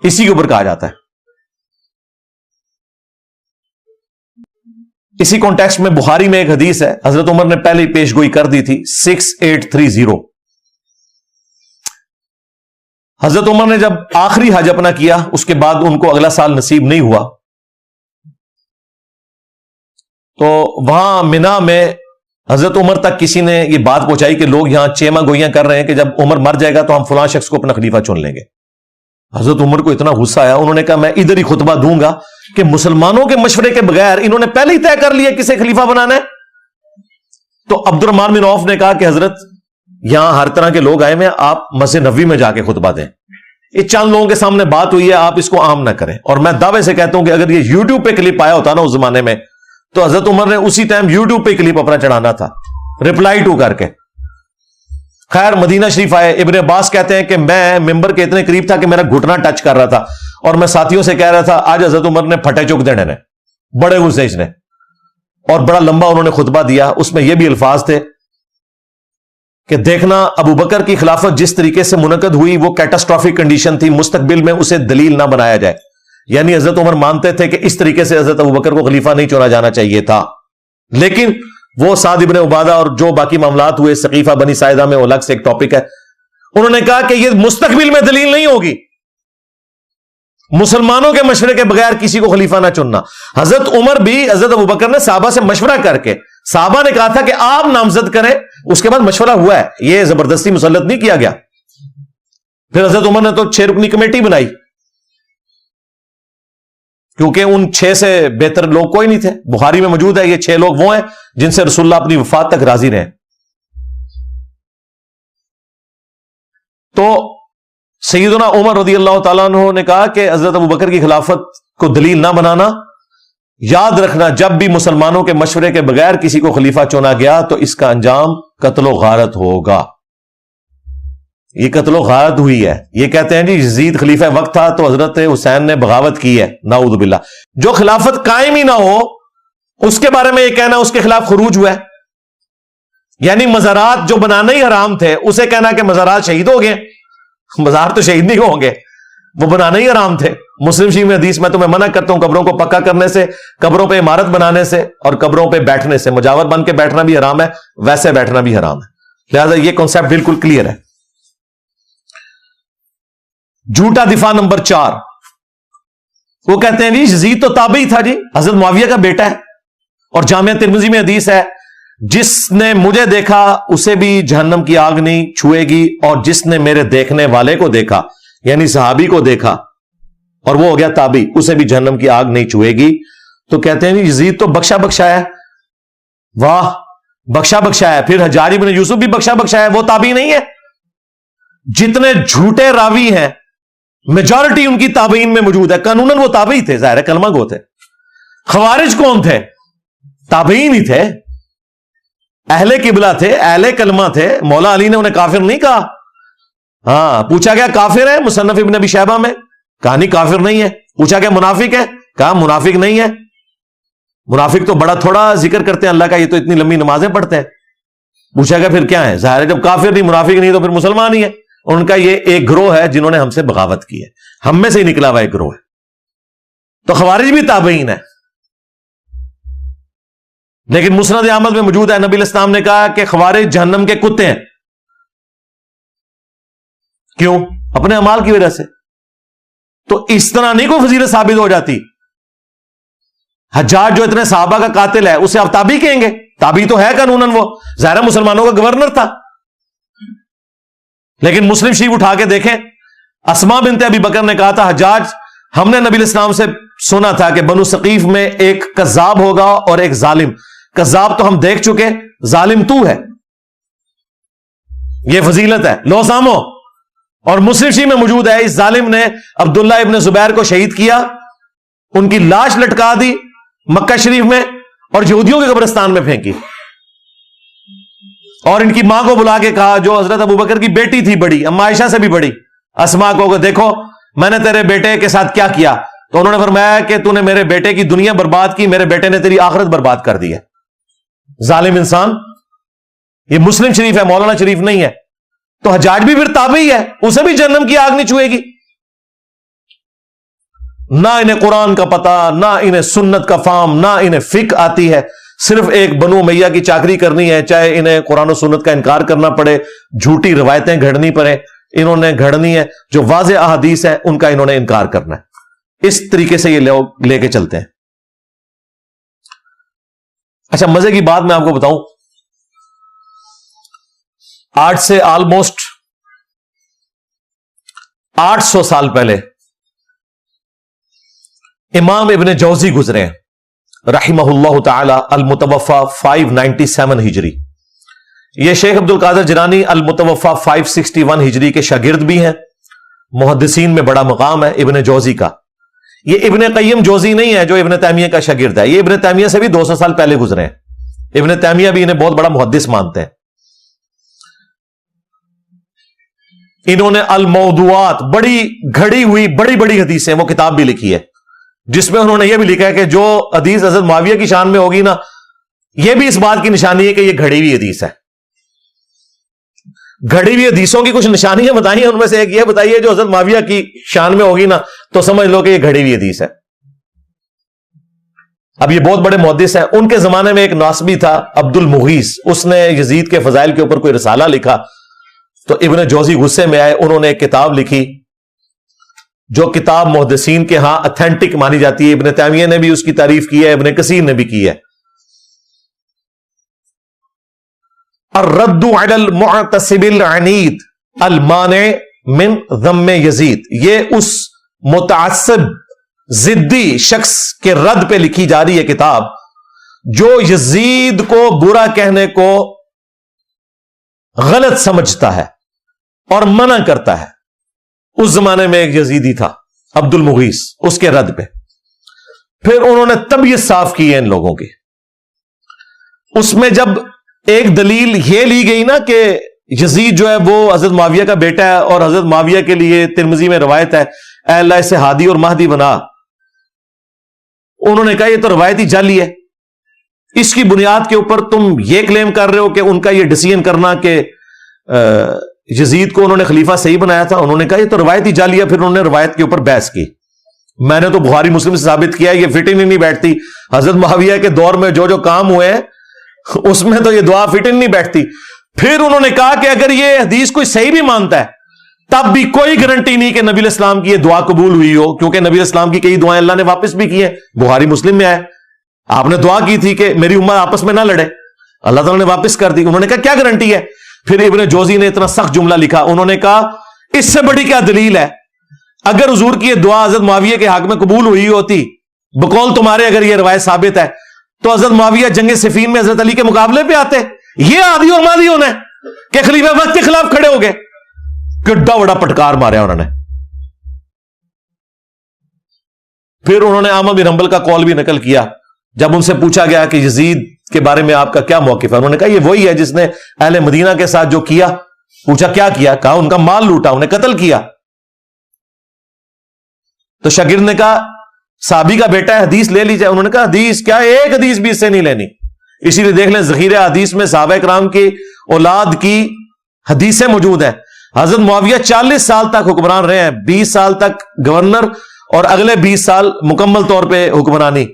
اسی کے اوپر کہا جاتا ہے. اسی کانٹیکسٹ میں بخاری میں ایک حدیث ہے، حضرت عمر نے پہلے ہی پیش گوئی کر دی تھی، 6830. حضرت عمر نے جب آخری حج اپنا کیا، اس کے بعد ان کو اگلا سال نصیب نہیں ہوا، تو وہاں منا میں حضرت عمر تک کسی نے یہ بات پہنچائی کہ لوگ یہاں چیما گوئیاں کر رہے ہیں کہ جب عمر مر جائے گا تو ہم فلاں شخص کو اپنا خلیفہ چن لیں گے. حضرت عمر کو اتنا غصہ آیا، انہوں نے کہا میں ادھر ہی خطبہ دوں گا کہ مسلمانوں کے مشورے کے بغیر انہوں نے پہلے ہی طے کر لیا کسے خلیفہ بنانا ہے. تو عبد الرحمن بن عوف نے کہا کہ حضرت یہاں ہر طرح کے لوگ آئے ہوئے ہیں، آپ مسجد نبوی میں جا کے خطبہ دیں. یہ چند لوگوں کے سامنے بات ہوئی ہے، آپ اس کو عام نہ کریں. اور میں دعوے سے کہتا ہوں کہ اگر یہ یوٹیوب پہ کلپ آیا ہوتا نا اس زمانے میں، تو حضرت عمر نے اسی ٹائم یوٹیوب پہ کلپ اپنا چڑھانا تھا، ریپلائی ٹو کر کے. خیر مدینہ شریف آئے، ابن عباس کہتے ہیں کہ میں ممبر کے اتنے قریب تھا کہ میرا گھٹنا ٹچ کر رہا تھا اور میں ساتھیوں سے کہہ رہا تھا آج حضرت عمر نے پھٹے چک دینے نے، بڑے غصے اس نے. اور بڑا لمبا انہوں نے خطبہ دیا، اس میں یہ بھی الفاظ تھے کہ دیکھنا ابو بکر کی خلافت جس طریقے سے منعقد ہوئی وہ کیٹاسٹرافک کنڈیشن تھی، مستقبل میں اسے دلیل نہ بنایا جائے. یعنی حضرت عمر مانتے تھے کہ اس طریقے سے حضرت ابو بکر کو خلیفہ نہیں چنا جانا چاہیے تھا. لیکن وہ سعد ابن عبادہ اور جو باقی معاملات ہوئے سقیفہ بنی ساعدہ میں، وہ الگ سے ایک ٹاپک ہے. انہوں نے کہا کہ یہ مستقبل میں دلیل نہیں ہوگی، مسلمانوں کے مشورے کے بغیر کسی کو خلیفہ نہ چننا. حضرت عمر بھی حضرت ابو بکر نے صحابہ سے مشورہ کر کے، صحابہ نے کہا تھا کہ آپ نامزد کریں، اس کے بعد مشورہ ہوا ہے، یہ زبردستی مسلط نہیں کیا گیا. پھر حضرت عمر نے تو 6 رکنی کمیٹی بنائی، کیونکہ ان 6 سے بہتر لوگ کوئی نہیں تھے. بخاری میں موجود ہے یہ 6 لوگ وہ ہیں جن سے رسول اللہ اپنی وفات تک راضی رہے. تو سیدنا عمر رضی اللہ تعالیٰ عنہ نے کہا کہ حضرت ابو بکر کی خلافت کو دلیل نہ بنانا، یاد رکھنا جب بھی مسلمانوں کے مشورے کے بغیر کسی کو خلیفہ چنا گیا تو اس کا انجام قتل و غارت ہوگا. یہ قتل و غارت ہوئی ہے. یہ کہتے ہیں جی یزید خلیفہ وقت تھا تو حضرت حسین نے بغاوت کی ہے، نعوذ باللہ. جو خلافت قائم ہی نہ ہو اس کے بارے میں یہ کہنا اس کے خلاف خروج ہوا ہے. یعنی مزارات جو بنانے ہی حرام تھے اسے کہنا کہ مزارات شہید ہو گئے. مزار تو شہید نہیں ہوں گے، وہ بنانے ہی حرام تھے. مسلم شریف میں حدیث میں تمہیں منع کرتا ہوں قبروں کو پکا کرنے سے، قبروں پہ عمارت بنانے سے اور قبروں پہ بیٹھنے سے. مجاور بن کے بیٹھنا بھی حرام ہے، ویسے بیٹھنا بھی حرام ہے. لہذا یہ کانسیپٹ بالکل کلیئر ہے. جھوٹا دفاع نمبر 4، وہ کہتے ہیں جی یزید تو تابعی تھا جی، حضرت معاویہ کا بیٹا ہے، اور جامعہ ترمذی میں حدیث ہے جس نے مجھے دیکھا اسے بھی جہنم کی آگ نہیں چھوئے گی، اور جس نے میرے دیکھنے والے کو دیکھا یعنی صحابی کو دیکھا اور وہ ہو گیا تابعی اسے بھی جہنم کی آگ نہیں چھوئے گی. تو کہتے ہیں جی یزید تو بخشا بخشا ہے. واہ، بخشا بخشا ہے. پھر حجاج بن یوسف بھی بخشا بخشا ہے، وہ تابعی نہیں ہے. جتنے جھوٹے راوی ہیں میجورٹی ان کی تابعین میں موجود ہے. قانوناً وہ تابعی تھے، ظاہر ہے کلمہ گو تھے. خوارج کون تھے؟ تابعین ہی تھے، اہل قبلہ تھے، اہل کلمہ تھے. مولا علی نے انہیں کافر نہیں کہا. ہاں، پوچھا گیا کافر ہے مصنف ابن ابی شیبہ میں، کہا نہیں کافر نہیں ہے. پوچھا گیا منافق ہے، کہا منافق نہیں ہے. منافق تو بڑا تھوڑا ذکر کرتے ہیں اللہ کا، یہ تو اتنی لمبی نمازیں پڑھتے ہیں. پوچھا گیا پھر کیا ہے؟ ظاہر ہے جب کافر نہیں منافق نہیں تو پھر مسلمان ہی ہے. ان کا یہ ایک گروہ ہے جنہوں نے ہم سے بغاوت کی ہے، ہم میں سے ہی نکلا ہوا ایک گروہ ہے. تو خوارج بھی تابعین ہے. لیکن مسند احمد میں موجود ہے نبی علیہ السلام نے کہا کہ خوارج جہنم کے کتے ہیں. کیوں؟ اپنے اعمال کی وجہ سے. تو اس طرح نہیں کوئی فضیلت ثابت ہو جاتی. حجاج جو اتنے صحابہ کا قاتل ہے اسے آپ تابعی کہیں گے؟ تابعی تو ہے قانوناً، وہ ظاہر مسلمانوں کا گورنر تھا. لیکن مسلم شریف اٹھا کے دیکھیں، اسما بنت ابی بکر نے کہا تھا حجاج ہم نے نبی علیہ السلام سے سنا تھا کہ بنو ثقیف میں ایک کذاب ہوگا اور ایک ظالم. کذاب تو ہم دیکھ چکے، ظالم تو ہے. یہ فضیلت ہے، لو سامو. اور مسلم شریف میں موجود ہے اس ظالم نے عبداللہ ابن زبیر کو شہید کیا، ان کی لاش لٹکا دی مکہ شریف میں اور یہودیوں کے قبرستان میں پھینکی، اور ان کی ماں کو بلا کے کہا جو حضرت ابو بکر کی بیٹی تھی بڑی، اما عائشہ سے بھی بڑی، اسما کو کہ دیکھو میں نے تیرے بیٹے کے ساتھ کیا کیا. تو انہوں نے فرمایا کہ تو نے میرے بیٹے کی دنیا برباد کی، میرے بیٹے نے تیری آخرت برباد کر دی ہے. ظالم انسان. یہ مسلم شریف ہے، مولانا شریف نہیں ہے. تو حجاج بھی پھر تابعی ہے، اسے بھی جہنم کی آگ نہیں چھوئے گی. نہ انہیں قرآن کا پتہ، نہ انہیں سنت کا فہم، نہ انہیں فقہ آتی ہے. صرف ایک بنو امیہ کی چاکری کرنی ہے، چاہے انہیں قرآن و سنت کا انکار کرنا پڑے، جھوٹی روایتیں گھڑنی پڑے، انہوں نے گھڑنی ہے. جو واضح احادیث ہیں ان کا انہوں نے انکار کرنا ہے. اس طریقے سے یہ لوگ لے کے چلتے ہیں. اچھا، مزے کی بات میں آپ کو بتاؤں، آج سے آلموسٹ 800 سال پہلے امام ابن جوزی گزرے ہیں رحمہ اللہ تعالی، المتوفى 597 ہجری. یہ شیخ عبد القادر جیلانی المتوفى 561 ہجری کے شاگرد بھی ہیں. محدثین میں بڑا مقام ہے ابن جوزی کا. یہ ابن قیم جوزی نہیں ہے جو ابن تیمیہ کا شاگرد ہے، یہ ابن تیمیہ سے بھی 200 سال پہلے گزرے ہیں. ابن تیمیہ بھی انہیں بہت بڑا محدث مانتے ہیں. انہوں نے الموضوعات، بڑی گھڑی ہوئی بڑی بڑی حدیثیں، وہ کتاب بھی لکھی ہے جس میں انہوں نے یہ بھی لکھا ہے کہ جو حدیث حضرت معاویہ کی شان میں ہوگی نا، یہ بھی اس بات کی نشانی ہے کہ یہ گھڑی ہوئی حدیث ہے. گھڑی ہوئی حدیثوں کی کچھ نشانیاں بتائی ہیں، ان میں سے ایک یہ بتائیے جو حضرت معاویہ کی شان میں ہوگی نا تو سمجھ لو کہ یہ گھڑی ہوئی حدیث ہے. اب یہ بہت بڑے محدث ہیں. ان کے زمانے میں ایک ناسبی تھا عبد المغیث، اس نے یزید کے فضائل کے اوپر کوئی رسالہ لکھا. تو ابن جوزی غصے میں آئے، انہوں نے ایک کتاب لکھی جو کتاب محدثین کے ہاں اتھینٹک مانی جاتی ہے. ابن تیمیہ نے بھی اس کی تعریف کی ہے، ابن کثیر نے بھی کی ہے. الرد علی المعتصب العنید المانع من ذم یزید. یہ اس متعصب ضدی شخص کے رد پہ لکھی جا رہی ہے کتاب جو یزید کو برا کہنے کو غلط سمجھتا ہے اور منع کرتا ہے. اس زمانے میں ایک یزیدی تھا عبد المغیث، اس کے رد پہ. پھر انہوں نے طبیعت صاف کی ہے ان لوگوں کی. اس میں جب ایک دلیل یہ لی گئی نا کہ یزید جو ہے وہ حضرت معاویہ کا بیٹا ہے اور حضرت معاویہ کے لیے ترمذی میں روایت ہے اے اللہ اسے ہادی اور مہدی بنا, انہوں نے کہا یہ تو روایتی جعلی ہے, اس کی بنیاد کے اوپر تم یہ کلیم کر رہے ہو کہ ان کا یہ ڈیسیژن کرنا کہ یزید کو انہوں نے خلیفہ صحیح بنایا تھا. انہوں نے کہا یہ تو روایتی جعلی ہے. پھر انہوں نے روایت کے اوپر بحث کی. میں نے تو بخاری مسلم سے ثابت کیا یہ فٹ نہیں بیٹھتی. حضرت معاویہ کے دور میں جو کام ہوئے ہیں اس میں تو یہ دعا فٹ نہیں بیٹھتی. پھر انہوں نے کہا کہ اگر یہ حدیث کوئی صحیح بھی مانتا ہے تب بھی کوئی گارنٹی نہیں کہ نبی الاسلام کی یہ دعا قبول ہوئی ہو, کیونکہ نبی الاسلام کی کئی دعائیں اللہ نے واپس بھی کی ہیں. بخاری مسلم میں آئے آپ نے دعا کی تھی کہ میری امت آپس میں نہ لڑے, اللہ تعالیٰ نے واپس کر دی. انہوں نے کہا کیا گارنٹی ہے. پھر ابن جوزی نے اتنا سخت جملہ لکھا, انہوں نے کہا اس سے بڑی کیا دلیل ہے, اگر حضور کی یہ دعا حضرت معاویہ کے حق میں قبول ہوئی ہوتی بقول تمہارے, اگر یہ روایت ثابت ہے تو حضرت معاویہ جنگ صفین میں حضرت علی کے مقابلے پہ آتے. یہ آدھی اور مادی ہونا ہے کہ خلیفہ وقت کے خلاف کھڑے ہو گئے. کڈا بڑا پٹکار مارا انہوں نے. پھر انہوں نے احمد بن حنبل کا قول بھی نقل کیا جب ان سے پوچھا گیا کہ یزید کے بارے میں آپ کا کیا موقف ہے. انہوں نے کہا یہ وہی ہے جس نے اہل مدینہ کے ساتھ جو کیا. پوچھا کیا کیا, کہا ان کا مال لوٹا, انہیں قتل کیا. تو شاگرد نے کہا صحابی کا بیٹا ہے حدیث لے لیجیے. انہوں نے کہا حدیث کیا, ایک حدیث بھی اس سے نہیں لینی. اسی لیے دیکھ لیں ذخیرہ حدیث میں صحابہ کرام کی اولاد کی حدیثیں موجود ہیں. حضرت معاویہ 40 سال تک حکمران رہے ہیں, 20 سال تک گورنر اور اگلے 20 سال مکمل طور پہ حکمرانی.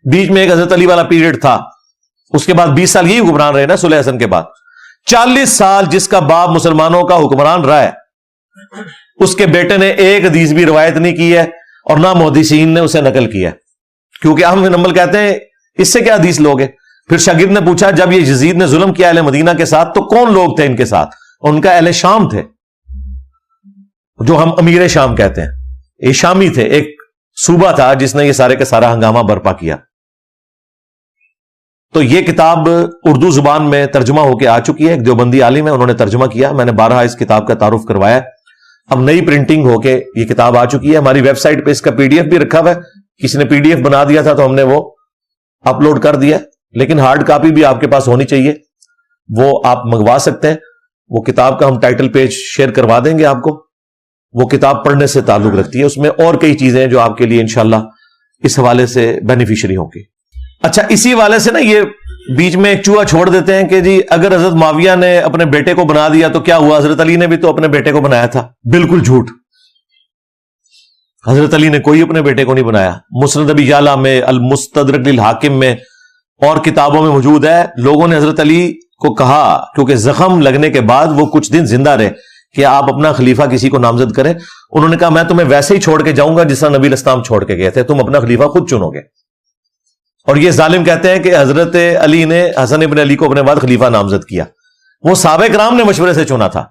بیچ میں ایک حضرت علی والا پیریڈ تھا, اس کے بعد 20 سال یہی حکمران رہے نا صلح حسن کے بعد. 40 سال جس کا باپ مسلمانوں کا حکمران رہا ہے اس کے بیٹے نے ایک حدیث بھی روایت نہیں کی ہے اور نہ محدثین نے اسے نقل کیا ہے, کیونکہ احمد بن حنبل کہتے ہیں اس سے کیا حدیث لوگے. پھر شاگرد نے پوچھا جب یہ یزید نے ظلم کیا اہل مدینہ کے ساتھ تو کون لوگ تھے ان کے ساتھ. ان کا اہل شام تھے, جو ہم امیر شام کہتے ہیں. یہ شامی تھے, ایک صوبہ تھا جس نے یہ سارے کا سارا ہنگامہ برپا کیا. تو یہ کتاب اردو زبان میں ترجمہ ہو کے آ چکی ہے, ایک دیوبندی عالم ہے انہوں نے ترجمہ کیا. میں نے بارہا اس کتاب کا تعارف کروایا. اب نئی پرنٹنگ ہو کے یہ کتاب آ چکی ہے. ہماری ویب سائٹ پہ اس کا PDF بھی رکھا ہوا ہے, کسی نے PDF بنا دیا تھا تو ہم نے وہ اپلوڈ کر دیا, لیکن ہارڈ کاپی بھی آپ کے پاس ہونی چاہیے, وہ آپ منگوا سکتے ہیں. وہ کتاب کا ہم ٹائٹل پیج شیئر کروا دیں گے آپ کو. وہ کتاب پڑھنے سے تعلق رکھتی ہے, اس میں اور کئی چیزیں ہیں جو آپ کے لیے انشاءاللہ اس حوالے سے بینیفیشری ہوں گی. اچھا, اسی حوالے سے نا یہ بیچ میں ایک چوہا چھوڑ دیتے ہیں کہ جی اگر حضرت معاویہ نے اپنے بیٹے کو بنا دیا تو کیا ہوا, حضرت علی نے بھی تو اپنے بیٹے کو بنایا تھا. بالکل جھوٹ, حضرت علی نے کوئی اپنے بیٹے کو نہیں بنایا. مسند ابی یعلا میں, المستدرک للحاکم میں اور کتابوں میں موجود ہے. لوگوں نے حضرت علی کو کہا کیونکہ زخم لگنے کے بعد وہ کچھ دن زندہ رہے کہ آپ اپنا خلیفہ کسی کو نامزد کریں. انہوں نے کہا میں تمہیں ویسے ہی چھوڑ کے جاؤں گا جس طرح نبی الاسلام چھوڑ کے گئے تھے, تم اپنا خلیفہ خود چنو گے. اور یہ ظالم کہتے ہیں کہ حضرت علی نے حسن ابن علی کو اپنے بعد خلیفہ نامزد کیا. وہ صحابہ کرام نے مشورے سے چنا تھا.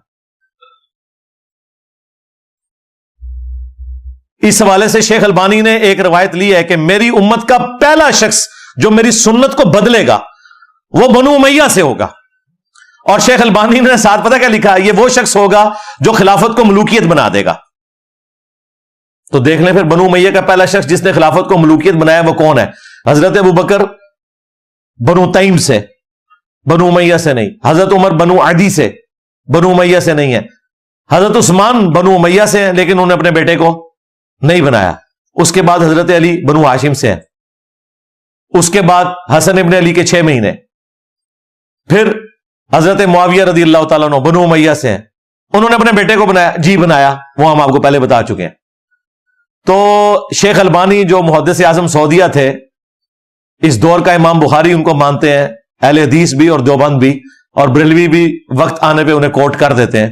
اس حوالے سے شیخ البانی نے ایک روایت لی ہے کہ میری امت کا پہلا شخص جو میری سنت کو بدلے گا وہ بنو امیہ سے ہوگا. اور شیخ البانی نے ساتھ پتہ کیا لکھا, یہ وہ شخص ہوگا جو خلافت کو ملوکیت بنا دے گا. تو دیکھ لیں پھر بنو امیہ کا پہلا شخص جس نے خلافت کو ملوکیت بنایا وہ کون ہے. حضرت ابو بکر بنو تیم سے, بنو امیہ سے نہیں. حضرت عمر بنو عدی سے, بنو امیہ سے نہیں ہے. حضرت عثمان بنو امیہ سے ہیں لیکن انہوں نے اپنے بیٹے کو نہیں بنایا. اس کے بعد حضرت علی بنو ہاشم سے ہیں. اس کے بعد حسن ابن علی کے 6 مہینے. پھر حضرت معاویہ رضی اللہ تعالیٰ عنہ بنو امیہ سے ہیں, انہوں نے اپنے بیٹے کو بنایا. جی بنایا, وہ ہم آپ کو پہلے بتا چکے ہیں. تو شیخ البانی جو محدث اعظم سعودیہ تھے, اس دور کا امام بخاری ان کو مانتے ہیں, اہل حدیث بھی اور دیوبند بھی اور بریلوی بھی وقت آنے پہ انہیں کوٹ کر دیتے ہیں.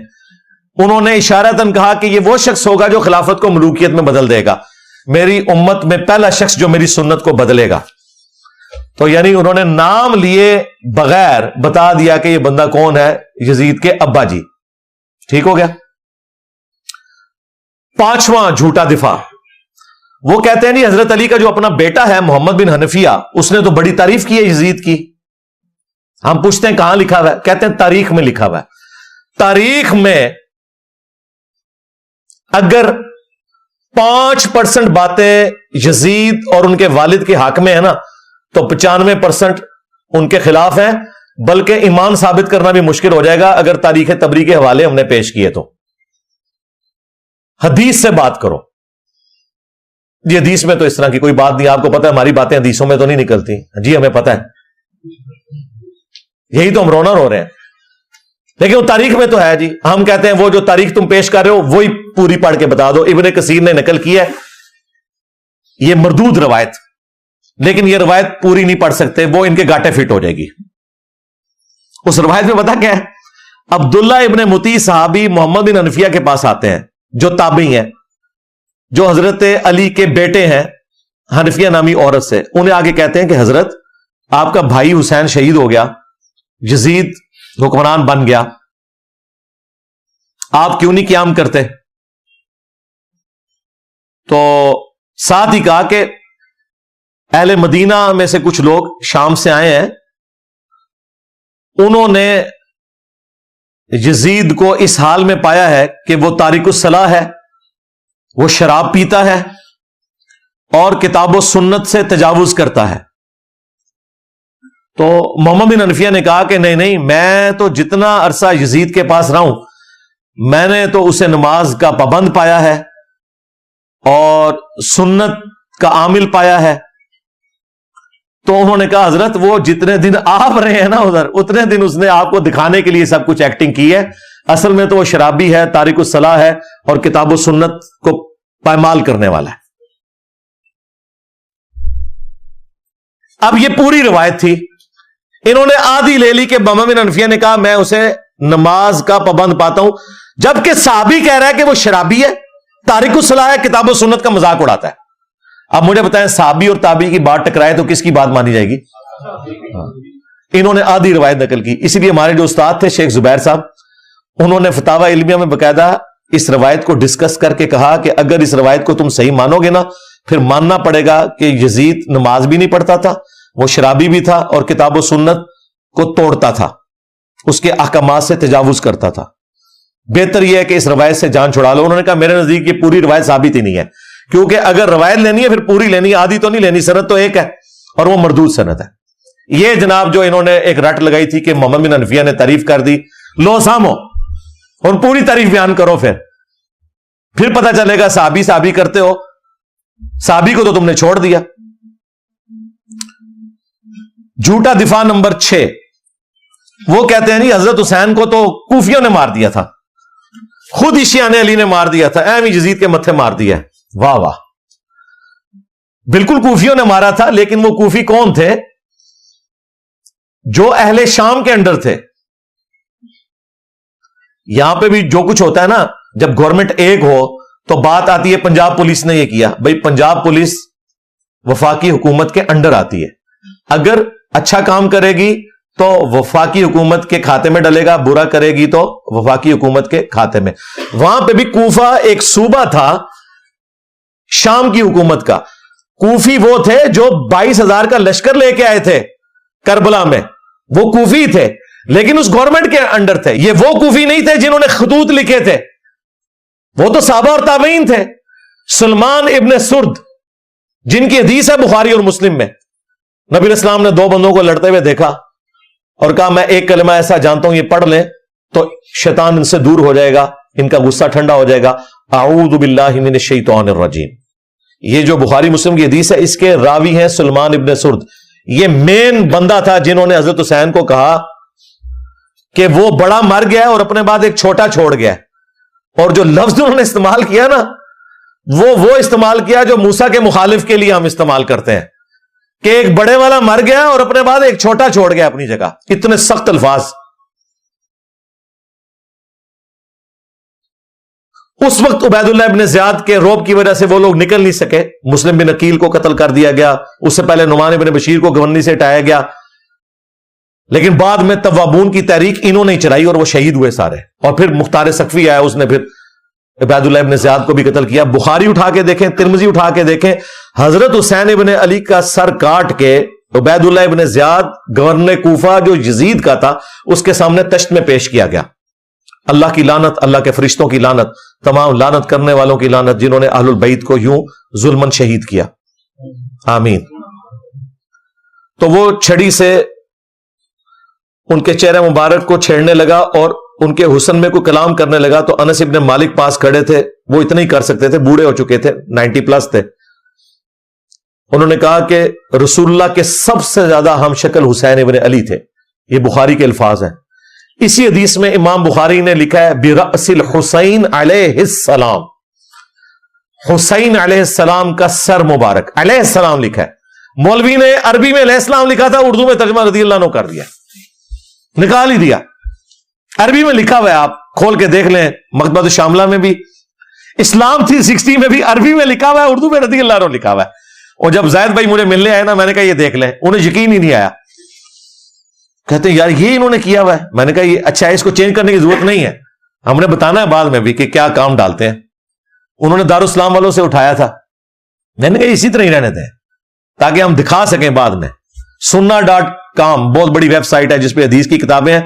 انہوں نے اشارتاً کہا کہ یہ وہ شخص ہوگا جو خلافت کو ملوکیت میں بدل دے گا. میری امت میں پہلا شخص جو میری سنت کو بدلے گا. تو یعنی انہوں نے نام لیے بغیر بتا دیا کہ یہ بندہ کون ہے, یزید کے ابا جی. ٹھیک ہو گیا. 5واں جھوٹا دفاع, وہ کہتے ہیں نہیں حضرت علی کا جو اپنا بیٹا ہے محمد بن حنفیہ اس نے تو بڑی تعریف کی ہے یزید کی. ہم پوچھتے ہیں کہاں لکھا ہوا ہے, کہتے ہیں تاریخ میں لکھا ہوا ہے. تاریخ میں اگر 5% باتیں یزید اور ان کے والد کے حق میں ہے نا تو 95% ان کے خلاف ہیں، بلکہ ایمان ثابت کرنا بھی مشکل ہو جائے گا اگر تاریخ تبری کے حوالے ہم نے پیش کیے تو۔ حدیث سے بات کرو، یہ حدیث میں تو اس طرح کی کوئی بات نہیں، آپ کو پتہ ہے ہماری باتیں حدیثوں میں تو نہیں نکلتی، جی ہمیں پتہ ہے، یہی تو ہم رونا رو رہے ہیں، لیکن وہ تاریخ میں تو ہے جی۔ ہم کہتے ہیں وہ جو تاریخ تم پیش کر رہے ہو وہی پوری پڑھ کے بتا دو، ابن کثیر نے نقل کی ہے یہ مردود روایت، لیکن یہ روایت پوری نہیں پڑھ سکتے، وہ ان کے گاٹے فٹ ہو جائے گی۔ اس روایت میں پتا کیا ہے؟ عبداللہ ابن مطیع صحابی محمد بن حنفیہ کے پاس آتے ہیں جو تابعی ہیں، جو حضرت علی کے بیٹے ہیں حنفیہ نامی عورت سے، انہیں آگے کہتے ہیں کہ حضرت آپ کا بھائی حسین شہید ہو گیا، یزید حکمران بن گیا، آپ کیوں نہیں قیام کرتے؟ تو ساتھ ہی کہا کہ اہل مدینہ میں سے کچھ لوگ شام سے آئے ہیں، انہوں نے یزید کو اس حال میں پایا ہے کہ وہ تارک الصلاح ہے، وہ شراب پیتا ہے اور کتاب و سنت سے تجاوز کرتا ہے۔ تو محمد بن حنفیہ نے کہا کہ نہیں نہیں، میں تو جتنا عرصہ یزید کے پاس رہا ہوں میں نے تو اسے نماز کا پابند پایا ہے اور سنت کا عامل پایا ہے۔ تو انہوں نے کہا حضرت وہ جتنے دن آپ رہے ہیں نا ادھر، اتنے دن اس نے آپ کو دکھانے کے لیے سب کچھ ایکٹنگ کی ہے، اصل میں تو وہ شرابی ہے، تارک الصلاح ہے اور کتاب و سنت کو پائمال کرنے والا ہے۔ اب یہ پوری روایت تھی، انہوں نے آدھی لے لی کہ محمد بن حنفیہ نے کہا میں اسے نماز کا پابند پاتا ہوں، جبکہ صحابی کہہ رہا ہے کہ وہ شرابی ہے، تارک الصلاح ہے، کتاب و سنت کا مذاق اڑاتا ہے۔ اب مجھے بتائیں صحابی اور تابعی کی بات ٹکرائے تو کس کی بات مانی جائے گی؟ انہوں نے آدھی روایت نقل کی، اسی لیے ہمارے جو استاد تھے شیخ زبیر صاحب، انہوں نے فتاوی علمیہ میں باقاعدہ اس روایت کو ڈسکس کر کے کہا کہ اگر اس روایت کو تم صحیح مانو گے نا پھر ماننا پڑے گا کہ یزید نماز بھی نہیں پڑھتا تھا، وہ شرابی بھی تھا اور کتاب و سنت کو توڑتا تھا، اس کے احکامات سے تجاوز کرتا تھا، بہتر یہ ہے کہ اس روایت سے جان چھڑا لو۔ انہوں نے کہا میرے نزدیک یہ پوری روایت ثابت ہی نہیں ہے، کیونکہ اگر روایت لینی ہے پھر پوری لینی ہے، آدھی تو نہیں لینی، سند تو ایک ہے اور وہ مردود سند ہے۔ یہ جناب جو انہوں نے ایک رٹ لگائی تھی کہ محمد بن حنفیہ نے تعریف کر دی، لو سامو اور پوری تعریف بیان کرو، پھر پتہ چلے گا صحابی صحابی کرتے ہو، صحابی کو تو تم نے چھوڑ دیا۔ جھوٹا دفاع نمبر 6، وہ کہتے ہیں جی حضرت حسین کو تو کوفیوں نے مار دیا تھا، خود عشیان علی نے مار دیا تھا، ایم یزید کے متھے مار دیا۔ واہ واہ، بالکل کوفیوں نے مارا تھا، لیکن وہ کوفی کون تھے؟ جو اہل شام کے انڈر تھے۔ یہاں پہ بھی جو کچھ ہوتا ہے نا، جب گورنمنٹ ایک ہو تو بات آتی ہے پنجاب پولیس نے یہ کیا، بھائی پنجاب پولیس وفاقی حکومت کے انڈر آتی ہے، اگر اچھا کام کرے گی تو وفاقی حکومت کے کھاتے میں ڈلے گا، برا کرے گی تو وفاقی حکومت کے کھاتے میں۔ وہاں پہ بھی کوفہ ایک صوبہ تھا شام کی حکومت کا، کوفی وہ تھے جو 22,000 کا لشکر لے کے آئے تھے کربلا میں، وہ کوفی تھے لیکن اس گورنمنٹ کے انڈر تھے۔ یہ وہ کوفی نہیں تھے جنہوں نے خطوط لکھے تھے، وہ تو صحابہ اور تابعین تھے۔ سلمان ابن سرد جن کی حدیث ہے بخاری اور مسلم میں، نبی الاسلام نے 2 بندوں کو لڑتے ہوئے دیکھا اور کہا میں ایک کلمہ ایسا جانتا ہوں یہ پڑھ لیں تو شیطان ان سے دور ہو جائے گا، ان کا غصہ ٹھنڈا ہو جائے گا، اعوذ باللہ من الشیطان الرجیم۔ یہ جو بخاری مسلم کی حدیث ہے اس کے راوی ہیں سلمان ابن سرد، یہ مین بندہ تھا جنہوں نے حضرت حسین کو کہا کہ وہ بڑا مر گیا اور اپنے بعد ایک چھوٹا چھوڑ گیا، اور جو لفظ انہوں نے استعمال کیا نا وہ استعمال کیا جو موسیٰ کے مخالف کے لیے ہم استعمال کرتے ہیں کہ ایک بڑے والا مر گیا اور اپنے بعد ایک چھوٹا چھوڑ گیا اپنی جگہ، اتنے سخت الفاظ۔ اس وقت عبید اللہ ابن زیاد کے روب کی وجہ سے وہ لوگ نکل نہیں سکے، مسلم بن عقیل کو قتل کر دیا گیا، اس سے پہلے نعمان بن بشیر کو گورنری سے ہٹایا گیا، لیکن بعد میں توابون کی تحریک انہوں نے چلائی اور وہ شہید ہوئے سارے، اور پھر مختار سقفی آیا، اس نے پھر عبید اللہ ابن زیاد کو بھی قتل کیا۔ بخاری اٹھا کے دیکھیں، ترمذی اٹھا کے دیکھیں، حضرت حسین ابن علی کا سر کاٹ کے عبید اللہ ابن زیاد گورنر کوفہ جو یزید کا تھا اس کے سامنے تشت میں پیش کیا گیا، اللہ کی لعنت، اللہ کے فرشتوں کی لعنت، تمام لعنت کرنے والوں کی لعنت جنہوں نے اہل البیت کو یوں ظلمن شہید کیا، آمین۔ تو وہ چھڑی سے ان کے چہرے مبارک کو چھیڑنے لگا اور ان کے حسن میں کوئی کلام کرنے لگا، تو انس ابن مالک پاس کھڑے تھے، وہ اتنا ہی کر سکتے تھے، بوڑھے ہو چکے تھے، 90 پلس تھے۔ انہوں نے کہا کہ رسول اللہ کے سب سے زیادہ ہم شکل حسین ابن علی تھے، یہ بخاری کے الفاظ ہیں۔ اسی حدیث میں امام بخاری نے لکھا ہے برأس الحسین علیہ السلام، حسین علیہ السلام کا سر مبارک، علیہ السلام لکھا ہے۔ مولوی نے عربی میں علیہ السلام لکھا تھا، اردو میں ترجمہ رضی اللہ عنہ کر دیا، نکال ہی دیا۔ عربی میں لکھا ہوا ہے، آپ کھول کے دیکھ لیں، مکتبۃ الشاملہ میں بھی، اسلام 360 میں بھی عربی میں لکھا ہوا ہے، اردو میں رضی اللہ عنہ لکھا ہوا ہے۔ اور جب زید بھائی مجھے ملنے آئے نا، میں نے کہا یہ دیکھ لیں، انہیں یقین ہی نہیں آیا، کہتے ہیں یار یہ انہوں نے کیا ہوا ہے۔ میں نے کہا یہ اچھا ہے، اس کو چینج کرنے کی ضرورت نہیں ہے، ہم نے بتانا ہے بعد میں بھی کہ کیا کام ڈالتے ہیں۔ انہوں نے دارالاسلام والوں سے اٹھایا تھا، میں نے کہا اسی طرح ہی رہنے دیں تاکہ ہم دکھا سکیں بعد میں۔ sunna.com بہت بڑی ویب سائٹ ہے جس پہ حدیث کی کتابیں ہیں،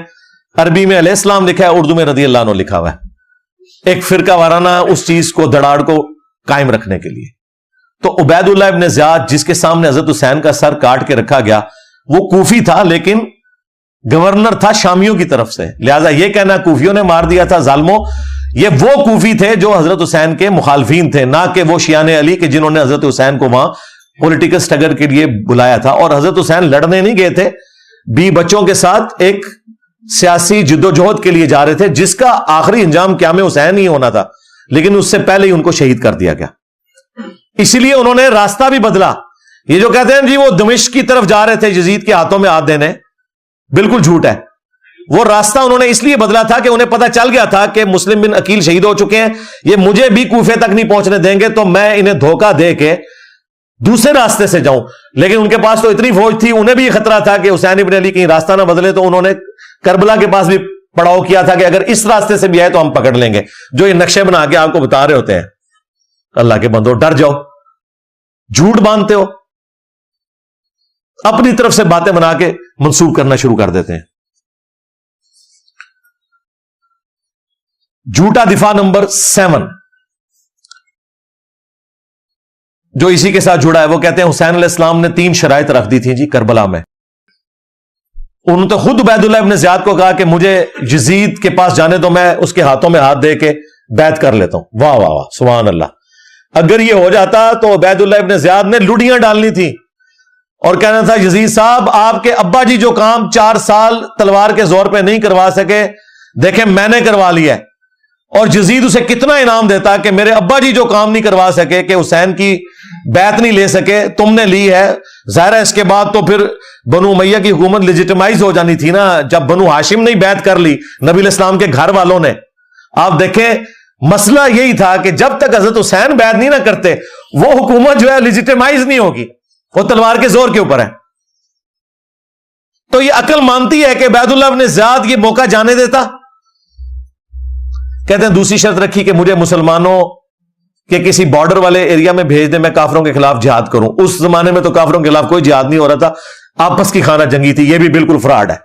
عربی میں علیہ السلام لکھا ہے، اردو میں رضی اللہ عنہ لکھا ہوا ہے، ایک فرقہ وارانہ اس چیز کو دڑاڑ کو قائم رکھنے کے لیے۔ تو عبید اللہ ابن زیاد جس کے سامنے حضرت حسین کا سر کاٹ کے رکھا گیا، وہ کوفی تھا لیکن گورنر تھا شامیوں کی طرف سے، لہذا یہ کہنا کوفیوں نے مار دیا تھا ظالموں، یہ وہ کوفی تھے جو حضرت حسین کے مخالفین تھے، نہ کہ وہ شیعان علی کے جنہوں نے حضرت حسین کو وہاں پولیٹیکل سٹرگل کے لیے بلایا تھا۔ اور حضرت حسین لڑنے نہیں گئے تھے، بچوں کے ساتھ ایک سیاسی جدوجہد کے لیے جا رہے تھے جس کا آخری انجام قیام حسین ہی ہونا تھا، لیکن اس سے پہلے ہی ان کو شہید کر دیا گیا۔ اسی لیے انہوں نے راستہ بھی بدلا۔ یہ جو کہتے ہیں جی وہ دمشق کی طرف جا رہے تھے یزید کے ہاتھوں میں ہاتھ دینے، بالکل جھوٹ ہے۔ وہ راستہ انہوں نے اس لیے بدلا تھا کہ انہیں پتا چل گیا تھا کہ مسلم بن عقیل شہید ہو چکے ہیں، یہ مجھے بھی کوفے تک نہیں پہنچنے دیں گے، تو میں انہیں دھوکہ دے کے دوسرے راستے سے جاؤں۔ لیکن ان کے پاس تو اتنی فوج تھی، انہیں بھی یہ خطرہ تھا کہ حسین ابن علی کہیں راستہ نہ بدلے، تو انہوں نے کربلا کے پاس بھی پڑاؤ کیا تھا کہ اگر اس راستے سے بھی آئے تو ہم پکڑ لیں گے، جو یہ نقشے بنا کے آپ کو بتا رہے ہوتے ہیں۔ اللہ کے بندو ڈر جاؤ، جھوٹ باندھتے ہو، اپنی طرف سے باتیں بنا کے منسوخ کرنا شروع کر دیتے ہیں۔ جھوٹا دفاع نمبر 7 جو اسی کے ساتھ جڑا ہے، وہ کہتے ہیں حسین علیہ السلام نے 3 شرائط رکھ دی تھی جی کربلا میں۔ انہوں نے تو خود عبید اللہ ابن زیاد کو کہا کہ مجھے یزید کے پاس جانے دو، میں اس کے ہاتھوں میں ہاتھ دے کے بیعت کر لیتا ہوں۔ واہ واہ واہ، سبحان اللہ۔ اگر یہ ہو جاتا تو عبید اللہ ابن زیاد نے لڑیاں ڈالنی تھی اور کہنا تھا یزید صاحب آپ کے ابا جی جو کام 4 سال تلوار کے زور پہ نہیں کروا سکے، دیکھیں میں نے کروا لیا ہے۔ اور یزید اسے کتنا انعام دیتا کہ میرے ابا جی جو کام نہیں کروا سکے، کہ حسین کی بیعت نہیں لے سکے، تم نے لی ہے۔ ظاہر ہے اس کے بعد تو پھر بنو امیہ کی حکومت لیجیٹمائز ہو جانی تھی نا، جب بنو ہاشم نے بیعت کر لی نبی علیہ السلام کے گھر والوں نے۔ آپ دیکھیں مسئلہ یہی تھا کہ جب تک حضرت حسین بیعت نہیں نہ کرتے وہ حکومت جو ہے لیجیٹمائز نہیں ہوگی، وہ تلوار کے زور کے اوپر ہے۔ تو یہ عقل مانتی ہے کہ عبید اللہ ابن زیاد یہ موقع جانے دیتا؟ کہتے ہیں دوسری شرط رکھی کہ مجھے مسلمانوں کے کسی بارڈر والے ایریا میں بھیج دیں، میں کافروں کے خلاف جہاد کروں۔ اس زمانے میں تو کافروں کے خلاف کوئی جہاد نہیں ہو رہا تھا، آپس کی خانہ جنگی تھی، یہ بھی بالکل فراڈ ہے۔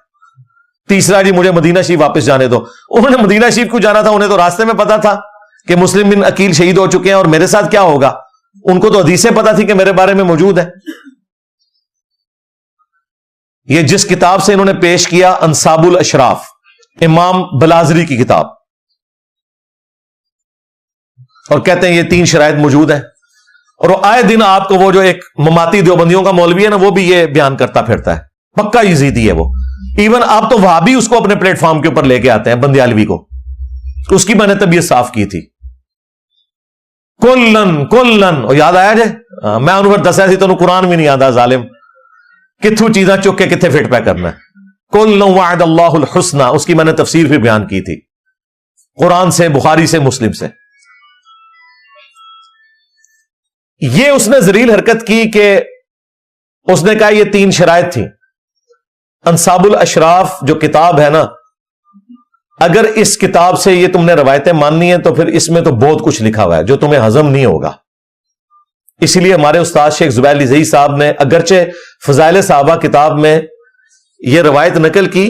تیسرا جی مجھے مدینہ شریف واپس جانے دو۔ انہوں نے مدینہ شریف کو جانا تھا، انہیں تو راستے میں پتا تھا کہ مسلم بن عقیل شہید ہو چکے ہیں اور میرے ساتھ کیا ہوگا، ان کو تو حدیثیں پتا تھی کہ میرے بارے میں موجود ہے۔ یہ جس کتاب سے انہوں نے پیش کیا انصاب الاشراف، امام بلازری کی کتاب، اور کہتے ہیں یہ 3 شرائط موجود ہیں۔ اور وہ آئے دن آپ کو وہ جو ایک مماتی دیوبندیوں کا مولوی ہے نا، وہ بھی یہ بیان کرتا پھرتا ہے، پکا یزیدی ہے وہ۔ ایون آپ تو وہاں بھی اس کو اپنے پلیٹ فارم کے اوپر لے کے آتے ہیں، بندیالوی کو، اس کی میں نے طبیعت صاف کی تھی۔ کلن اور یاد آیا جے، میں انہوں نے دسیا سی تو قرآن بھی نہیں آتا، ظالم کتھو چیزاں چک کے کتنے فٹ پہ کرنا ہے۔ کلن وعد اللہ الحسنہ، اس کی میں نے تفسیر بھی بیان کی تھی، قرآن سے، بخاری سے، مسلم سے۔ یہ اس نے ذلیل حرکت کی کہ اس نے کہا یہ 3 شرائط تھی۔ انصاب الاشراف جو کتاب ہے نا، اگر اس کتاب سے یہ تم نے روایتیں ماننی ہیں تو پھر اس میں تو بہت کچھ لکھا ہوا ہے جو تمہیں ہضم نہیں ہوگا۔ اسی لیے ہمارے استاد شیخ زبیر علی زئی صاحب نے اگرچہ فضائل صحابہ کتاب میں یہ روایت نقل کی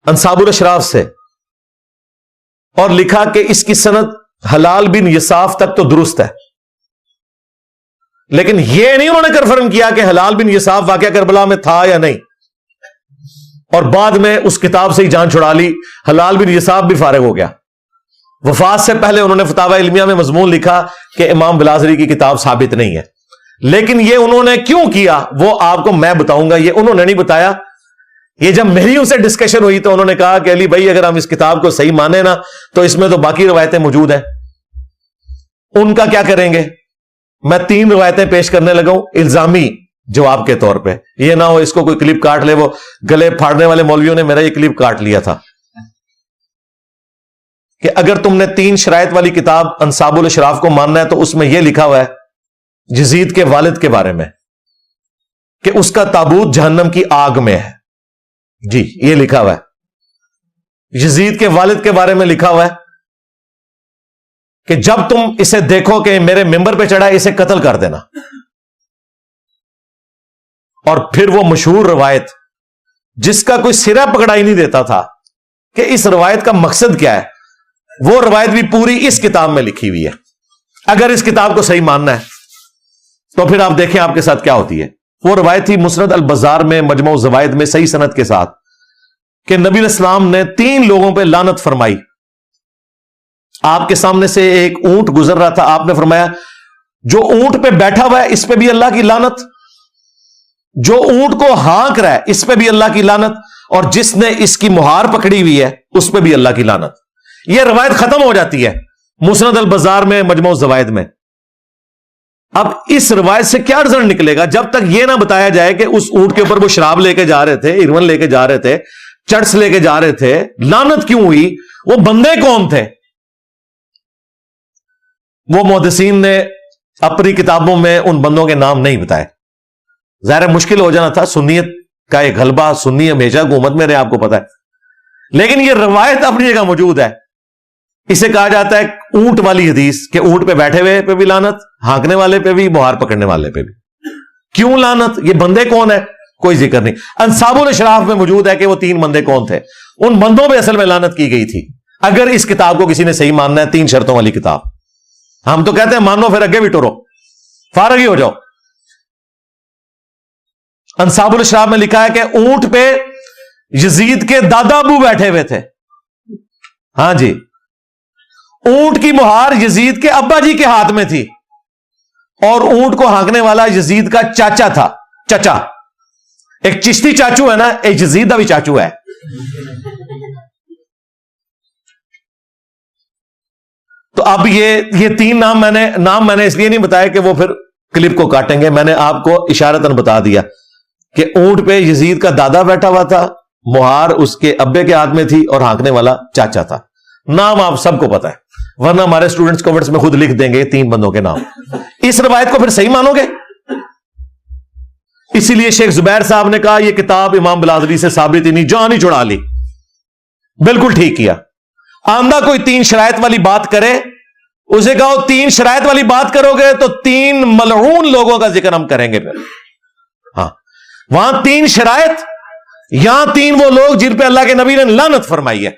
انصاب الاشراف سے، اور لکھا کہ اس کی سند حلال بن یساف تک تو درست ہے، لیکن یہ نہیں انہوں نے کنفرم کیا کہ حلال بن یساف واقعہ کربلا میں تھا یا نہیں، اور بعد میں اس کتاب سے ہی جان چھڑا لی، حلال بن یساف بھی فارغ ہو گیا۔ وفات سے پہلے انہوں نے فتاوی علمیہ میں مضمون لکھا کہ امام بلازری کی کتاب ثابت نہیں ہے، لیکن یہ انہوں نے کیوں کیا وہ آپ کو میں بتاؤں گا، یہ انہوں نے نہیں بتایا۔ یہ جب میری ان سے ڈسکشن ہوئی تو انہوں نے کہا کہ علی بھائی اگر ہم اس کتاب کو صحیح مانیں نا تو اس میں تو باقی روایتیں موجود ہیں، ان کا کیا کریں گے؟ میں 3 روایتیں پیش کرنے لگا ہوں الزامی جواب کے طور پہ، یہ نہ ہو اس کو کوئی کلپ کاٹ لے، وہ گلے پھاڑنے والے مولویوں نے میرا یہ کلپ کاٹ لیا تھا کہ اگر تم نے 3 شرائط والی کتاب انصاب الاشراف کو ماننا ہے تو اس میں یہ لکھا ہوا ہے یزید کے والد کے بارے میں کہ اس کا تابوت جہنم کی آگ میں ہے، جی یہ لکھا ہوا ہے۔ یزید کے والد کے بارے میں لکھا ہوا ہے کہ جب تم اسے دیکھو کہ میرے ممبر پہ چڑھا ہے اسے قتل کر دینا، اور پھر وہ مشہور روایت جس کا کوئی سرا پکڑا ہی نہیں دیتا تھا کہ اس روایت کا مقصد کیا ہے، وہ روایت بھی پوری اس کتاب میں لکھی ہوئی ہے۔ اگر اس کتاب کو صحیح ماننا ہے تو پھر آپ دیکھیں آپ کے ساتھ کیا ہوتی ہے۔ وہ روایت تھی مسند البزار میں مجموع الزوائد میں صحیح سند کے ساتھ کہ نبی علیہ السلام نے 3 لوگوں پہ لعنت فرمائی۔ آپ کے سامنے سے ایک اونٹ گزر رہا تھا، آپ نے فرمایا جو اونٹ پہ بیٹھا ہوا ہے اس پہ بھی اللہ کی لعنت، جو اونٹ کو ہانک رہا ہے اس پہ بھی اللہ کی لعنت، اور جس نے اس کی مہار پکڑی ہوئی ہے اس پہ بھی اللہ کی لعنت۔ یہ روایت ختم ہو جاتی ہے مسند البزار میں مجموع الزوائد میں۔ اب اس روایت سے کیا رزلٹ نکلے گا جب تک یہ نہ بتایا جائے کہ اس اونٹ کے اوپر وہ شراب لے کے جا رہے تھے، ایرون لے کے جا رہے تھے، چرس لے کے جا رہے تھے، لعنت کیوں ہوئی، وہ بندے کون تھے؟ وہ محدثین نے اپنی کتابوں میں ان بندوں کے نام نہیں بتائے۔ ظاہر مشکل ہو جانا تھا، سنیت کا ایک غلبہ، سنی ہمیشہ حکومت میں رہے، آپ کو پتا ہے، لیکن یہ روایت اپنی جگہ موجود ہے۔ اسے کہا جاتا ہے اونٹ والی حدیث کہ اونٹ پہ بیٹھے ہوئے پہ بھی لعنت، ہانکنے والے پہ بھی، مہار پکڑنے والے پہ بھی۔ کیوں لعنت؟ یہ بندے کون ہے؟ کوئی ذکر نہیں۔ انصاب الاشراف میں موجود ہے کہ وہ 3 بندے کون تھے، ان بندوں پہ اصل میں لعنت کی گئی تھی۔ اگر اس کتاب کو کسی نے صحیح ماننا ہے، 3 شرطوں والی کتاب، ہم تو کہتے ہیں مانو پھر اگے بھی ٹورو، فارغ ہی ہو جاؤ۔ انصاب الاشراف میں لکھا ہے کہ اونٹ پہ یزید کے دادا ابو بیٹھے ہوئے تھے، ہاں جی، اونٹ کی مہار یزید کے ابا جی کے ہاتھ میں تھی، اور اونٹ کو ہانکنے والا یزید کا چاچا تھا، چچا۔ ایک چشتی چاچو ہے نا، ایک یزید کا بھی چاچو ہے۔ تو اب یہ 3 نام میں نے اس لیے نہیں بتایا کہ وہ پھر کلپ کو کاٹیں گے، میں نے آپ کو اشارتاً بتا دیا کہ اونٹ پہ یزید کا دادا بیٹھا ہوا تھا، مہار اس کے ابے کے ہاتھ میں تھی، اور ہانکنے والا چاچا تھا۔ نام آپ سب کو پتا ہے، ورنہ ہمارے اسٹوڈنٹس کمنٹس میں خود لکھ دیں گے 3 بندوں کے نام۔ اس روایت کو پھر صحیح مانو گے؟ اسی لیے شیخ زبیر صاحب نے کہا یہ کتاب امام بلازری سے ثابت ہی نہیں، جان ہی چھڑا لی۔ بالکل ٹھیک کیا۔ آندہ کوئی 3 شرائط والی بات کرے، اسے کہو 3 شرائط والی بات کرو گے تو 3 ملعون لوگوں کا ذکر ہم کریں گے پھر۔ ہاں، وہاں 3 شرائط، یہاں 3 وہ لوگ جن پہ اللہ کے نبی نے لعنت فرمائی ہے۔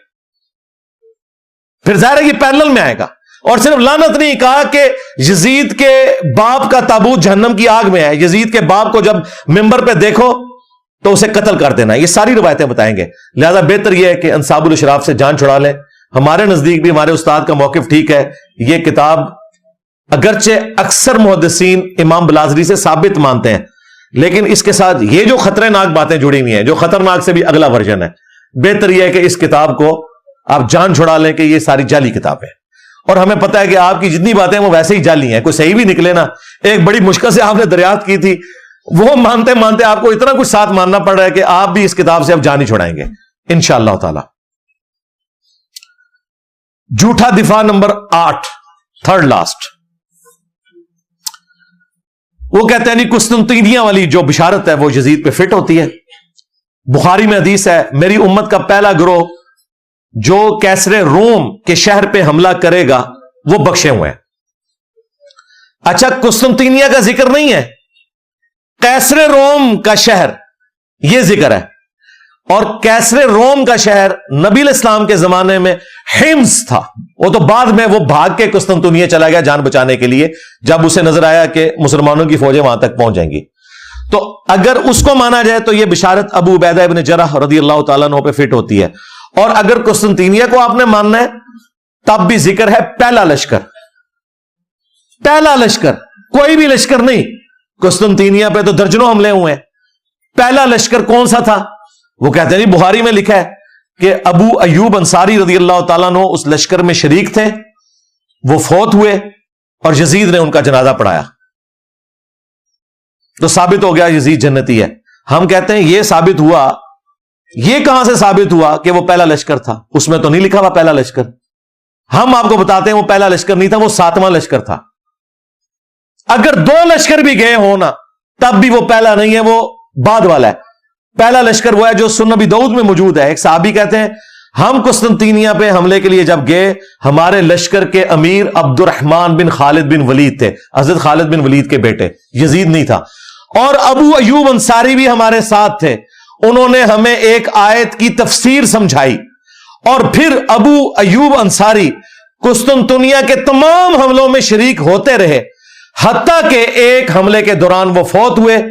پھر ظاہر ہے یہ پیرلل میں آئے گا۔ اور صرف لعنت نہیں کہا کہ یزید کے باپ کا تابوت جہنم کی آگ میں ہے، یزید کے باپ کو جب ممبر پہ دیکھو تو اسے قتل کر دینا۔ یہ ساری روایتیں بتائیں گے، لہذا بہتر یہ ہے کہ انصاب الاشراف سے جان چھڑا لیں۔ ہمارے نزدیک بھی ہمارے استاد کا موقف ٹھیک ہے، یہ کتاب اگرچہ اکثر محدثین امام بلازری سے ثابت مانتے ہیں، لیکن اس کے ساتھ یہ جو خطرناک باتیں جڑی ہوئی ہیں، جو خطرناک سے بھی اگلا ورژن ہے، بہتر یہ ہے کہ اس کتاب کو آپ جان چھڑا لیں کہ یہ ساری جعلی کتاب ہے۔ اور ہمیں پتہ ہے کہ آپ کی جتنی باتیں وہ ویسے ہی جعلی ہیں، کوئی صحیح بھی نکلے نا۔ ایک بڑی مشکل سے آپ نے دریافت کی تھی، وہ مانتے مانتے آپ کو اتنا کچھ ساتھ ماننا پڑ رہا ہے کہ آپ بھی اس کتاب سے اب جان ہی چھڑائیں گے انشاءاللہ تعالی۔ جھوٹا دفاع نمبر 8، 3rd لاسٹ، وہ کہتے ہیں نہیں قسطنطینیہ والی جو بشارت ہے وہ یزید پہ فٹ ہوتی ہے۔ بخاری میں حدیث ہے، میری امت کا پہلا گروہ جو کیسر روم کے شہر پہ حملہ کرے گا وہ بخشے ہوئے ہیں۔ اچھا، قسطنطینیہ کا ذکر نہیں ہے، کیسر روم کا شہر یہ ذکر ہے۔ اور کیسرے روم کا شہر نبی الاسلام کے زمانے میں ہمس تھا. وہ تو بعد میں وہ بھاگ کے قسطنطنیہ چلا گیا جان بچانے کے لیے جب اسے نظر آیا کہ مسلمانوں کی فوجیں وہاں تک پہنچ جائیں گی. تو اگر اس کو مانا جائے تو یہ بشارت ابو عبیدہ ابن جرح رضی اللہ تعالیٰ عنہ پہ فٹ ہوتی ہے. اور اگر قسطنطنیہ کو آپ نے ماننا ہے تب بھی ذکر ہے پہلا لشکر. پہلا لشکر, کوئی بھی لشکر نہیں. قسطنطنیہ پہ تو درجنوں حملے ہوئے ہیں. پہلا لشکر کون سا تھا؟ وہ کہتے ہیں جی بخاری میں لکھا ہے کہ ابو ایوب انصاری رضی اللہ تعالیٰ عنہ اس لشکر میں شریک تھے. وہ فوت ہوئے اور یزید نے ان کا جنازہ پڑھایا. تو ثابت ہو گیا یزید جنتی ہے. ہم کہتے ہیں یہ ثابت ہوا, یہ کہاں سے ثابت ہوا کہ وہ پہلا لشکر تھا؟ اس میں تو نہیں لکھا ہوا پہلا لشکر. ہم آپ کو بتاتے ہیں وہ پہلا لشکر نہیں تھا, وہ 7واں لشکر تھا. اگر 2 لشکر بھی گئے ہونا تب بھی وہ پہلا نہیں ہے, وہ بعد والا ہے. پہلا لشکر وہ ہے جو سنن ابی داؤد میں موجود ہے. ایک صحابی کہتے ہیں ہم قسطنطنیہ پہ حملے کے لیے جب گئے, ہمارے لشکر کے امیر عبد الرحمن بن خالد بن ولید تھے, حضرت خالد بن ولید کے بیٹے, یزید نہیں تھا. اور ابو ایوب انصاری بھی ہمارے ساتھ تھے. انہوں نے ہمیں ایک آیت کی تفسیر سمجھائی. اور پھر ابو ایوب انصاری قسطنطنیہ کے تمام حملوں میں شریک ہوتے رہے, حتیٰ کہ ایک حملے کے دوران وہ فوت ہوئے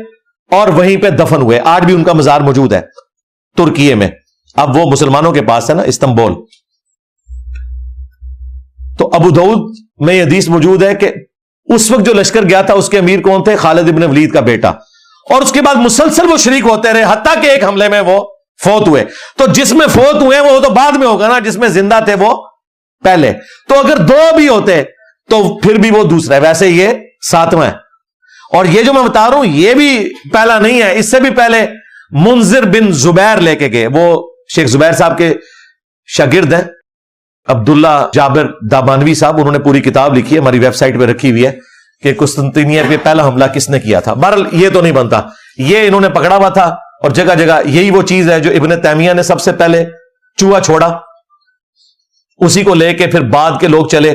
اور وہیں پہ دفن ہوئے. آج بھی ان کا مزار موجود ہے ترکیے میں. اب وہ مسلمانوں کے پاس ہے نا, استنبول. تو ابو داؤد میں یہ حدیث موجود ہے کہ اس وقت جو لشکر گیا تھا اس کے امیر کون تھے؟ خالد ابن ولید کا بیٹا. اور اس کے بعد مسلسل وہ شریک ہوتے رہے حتیٰ کہ ایک حملے میں وہ فوت ہوئے. تو جس میں فوت ہوئے وہ تو بعد میں ہوگا نا, جس میں زندہ تھے وہ پہلے. تو اگر 2 بھی ہوتے تو پھر بھی وہ دوسرا ہے. ویسے یہ 7واں ہے. اور یہ جو میں بتا رہا ہوں یہ بھی پہلا نہیں ہے. اس سے بھی پہلے منذر بن زبیر لے کے گئے. وہ شیخ زبیر صاحب کے شاگرد ہیں, عبداللہ جابر دابانوی صاحب. انہوں نے پوری کتاب لکھی ہے, ہماری ویب سائٹ پہ رکھی ہوئی ہے کہ قسطنطنیہ پہ پہلا حملہ کس نے کیا تھا. بہرحال یہ تو نہیں بنتا, یہ انہوں نے پکڑا ہوا تھا. اور جگہ جگہ یہی وہ چیز ہے جو ابن تیمیہ نے سب سے پہلے چوہا چھوڑا, اسی کو لے کے پھر بعد کے لوگ چلے.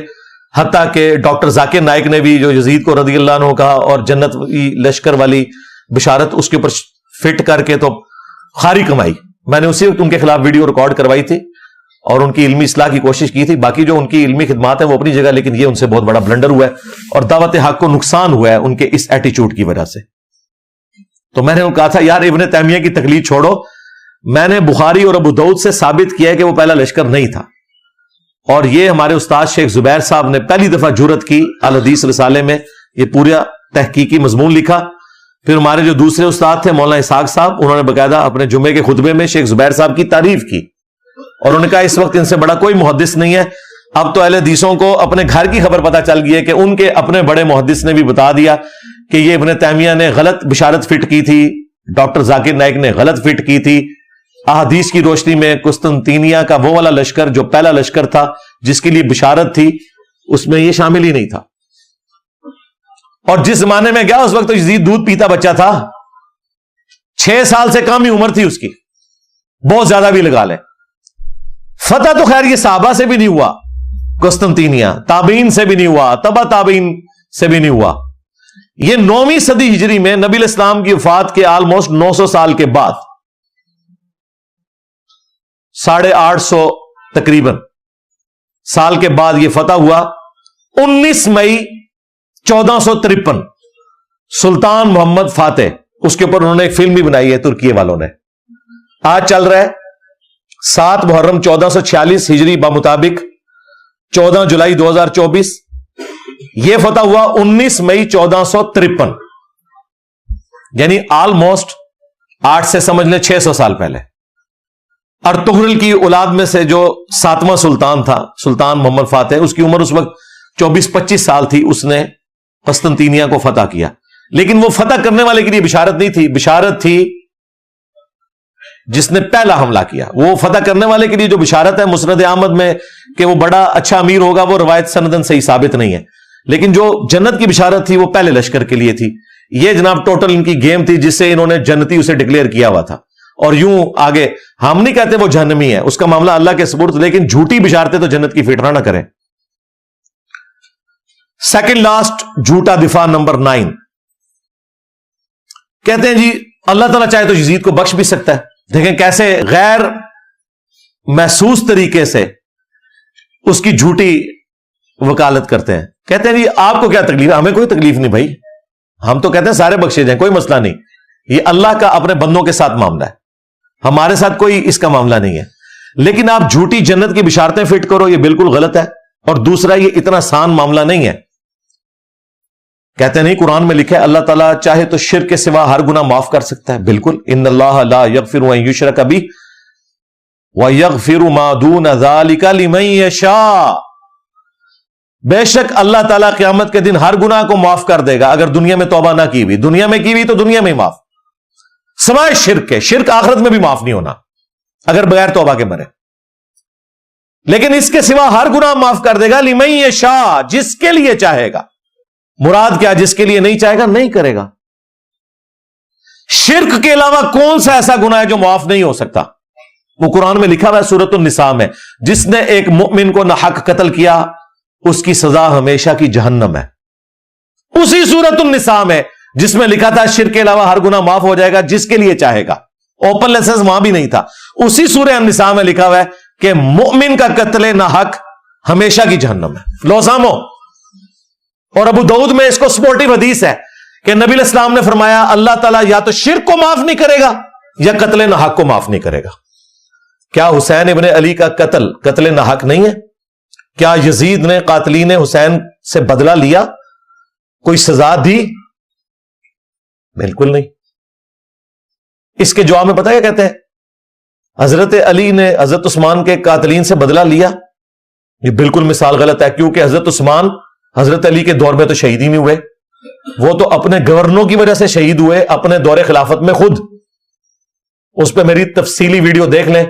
حتیٰ کہ ڈاکٹر ذاکر نائک نے بھی جو یزید کو رضی اللہ عنہ کہا اور جنت لشکر والی بشارت اس کے اوپر فٹ کر کے تو خاری کمائی. میں نے اسی وقت ان کے خلاف ویڈیو ریکارڈ کروائی تھی اور ان کی علمی اصلاح کی کوشش کی تھی. باقی جو ان کی علمی خدمات ہیں وہ اپنی جگہ, لیکن یہ ان سے بہت بڑا بلنڈر ہوا ہے اور دعوت حق کو نقصان ہوا ہے ان کے اس ایٹیچیوڈ کی وجہ سے. تو میں نے کہا تھا یار ابن تیمیہ کی تقلید چھوڑو. میں نے بخاری اور ابو داؤد سے ثابت کیا ہے کہ وہ پہلا لشکر نہیں تھا. اور یہ ہمارے استاد شیخ زبیر صاحب نے پہلی دفعہ جرت کی الحدیث رسالے میں یہ پورا تحقیقی مضمون لکھا. پھر ہمارے جو دوسرے استاد تھے مولانا اسحاق صاحب, انہوں نے باقاعدہ اپنے جمعے کے خطبے میں شیخ زبیر صاحب کی تعریف کی اور انہوں نے کہا اس وقت ان سے بڑا کوئی محدث نہیں ہے. اب تو اہل حدیثوں کو اپنے گھر کی خبر پتہ چل گئی ہے کہ ان کے اپنے بڑے محدث نے بھی بتا دیا کہ یہ ابن تیمیہ نے غلط بشارت فٹ کی تھی, ڈاکٹر ذاکر نائک نے غلط فٹ کی تھی. احادیث کی روشنی میں قسطنطنیہ کا وہ والا لشکر جو پہلا لشکر تھا جس کے لیے بشارت تھی اس میں یہ شامل ہی نہیں تھا. اور جس زمانے میں گیا اس وقت تو یزید دودھ پیتا بچہ تھا, 6 سال سے کم ہی عمر تھی اس کی, بہت زیادہ بھی لگا لیں. فتح تو خیر یہ صحابہ سے بھی نہیں ہوا, قسطنطنیہ تابعین سے بھی نہیں ہوا, تبع تابعین سے بھی نہیں ہوا. یہ 9ویں صدی ہجری میں نبی الاسلام کی وفات کے آلموسٹ 900 سال کے بعد 850 تقریباً سال کے بعد یہ فتح ہوا. 19 مئی 1453 سلطان محمد فاتح, اس کے اوپر انہوں نے ایک فلم بھی بنائی ہے ترکی والوں نے. آج چل رہا ہے 7 محرم 1446 ہجری بمطابق 14 جولائی 2024. یہ فتح ہوا 19 مئی 1453, یعنی آلموسٹ 8 سے سمجھ لیں 600 سال پہلے. ارطغرل کی اولاد میں سے جو 7واں سلطان تھا سلطان محمد فاتح, اس کی عمر اس وقت 24-25 سال تھی. اس نے قسطنطنیہ کو فتح کیا, لیکن وہ فتح کرنے والے کے لیے بشارت نہیں تھی, بشارت تھی جس نے پہلا حملہ کیا. وہ فتح کرنے والے کے لیے جو بشارت ہے مسند احمد میں کہ وہ بڑا اچھا امیر ہوگا, وہ روایت سندن صحیح ثابت نہیں ہے. لیکن جو جنت کی بشارت تھی وہ پہلے لشکر کے لیے تھی. یہ جناب ٹوٹل ان کی گیم تھی جس سے انہوں نے جنتی اسے ڈکلیئر کیا ہوا تھا. اور یوں آگے ہم نہیں کہتے وہ جہنمی ہے, اس کا معاملہ اللہ کے سپرد, لیکن جھوٹی بشارتیں تو جنت کی فٹرا نہ کریں. سیکنڈ لاسٹ جھوٹا دفاع نمبر 9, کہتے ہیں جی اللہ تعالیٰ چاہے تو یزید کو بخش بھی سکتا ہے. دیکھیں کیسے غیر محسوس طریقے سے اس کی جھوٹی وکالت کرتے ہیں. کہتے ہیں جی آپ کو کیا تکلیف ہے؟ ہمیں کوئی تکلیف نہیں بھائی, ہم تو کہتے ہیں سارے بخشے جائیں, کوئی مسئلہ نہیں. یہ اللہ کا اپنے بندوں کے ساتھ معاملہ ہے, ہمارے ساتھ کوئی اس کا معاملہ نہیں ہے. لیکن آپ جھوٹی جنت کی بشارتیں فٹ کرو, یہ بالکل غلط ہے. اور دوسرا, یہ اتنا آسان معاملہ نہیں ہے. کہتے نہیں قرآن میں لکھا ہے اللہ تعالیٰ چاہے تو شرک کے سوا ہر گناہ معاف کر سکتا ہے. بالکل, ان اللہ لا یغفر ان یشرک بہ ویغفر ما دون ذلک لمن یشاء. بے شک اللہ تعالیٰ قیامت کے دن ہر گناہ کو معاف کر دے گا اگر دنیا میں توبہ نہ کی ہوئی. دنیا میں کی ہوئی تو دنیا میں ہی معاف, سوائے شرک کے. شرک آخرت میں بھی معاف نہیں ہونا اگر بغیر توبہ کے مرے. لیکن اس کے سوا ہر گناہ معاف کر دے گا لمن یشاء, جس کے لیے چاہے گا. مراد کیا؟ جس کے لیے نہیں چاہے گا نہیں کرے گا. شرک کے علاوہ کون سا ایسا گناہ ہے جو معاف نہیں ہو سکتا؟ وہ قرآن میں لکھا ہوا ہے سورۃ النساء میں, جس نے ایک مؤمن کو ناحق قتل کیا اس کی سزا ہمیشہ کی جہنم ہے. اسی سورۃ النساء میں جس میں لکھا تھا شرک کے علاوہ ہر گناہ معاف ہو جائے گا جس کے لیے چاہے گا, اوپن لائسنس وہاں بھی نہیں تھا. اسی سورہ النساء میں لکھا ہوا ہے کہ مؤمن کا قتل ناحق ہمیشہ کی جہنم ہے. لو سامو. اور ابو داؤد میں اس کو سپورٹیو حدیث ہے کہ نبی علیہ السلام نے فرمایا اللہ تعالیٰ یا تو شرک کو معاف نہیں کرے گا یا قتل ناحق کو معاف نہیں کرے گا. کیا حسین ابن علی کا قتل ناحق نہیں ہے؟ کیا یزید نے قاتلین حسین سے بدلہ لیا؟ کوئی سزا دی؟ بالکل نہیں. اس کے جواب میں پتہ کیا کہتے ہیں؟ حضرت علی نے حضرت عثمان کے قاتلین سے بدلہ لیا. یہ بالکل مثال غلط ہے, کیونکہ حضرت عثمان حضرت علی کے دور میں تو شہید ہی نہیں ہوئے, وہ تو اپنے گورنروں کی وجہ سے شہید ہوئے اپنے دور خلافت میں خود. اس پہ میری تفصیلی ویڈیو دیکھ لیں,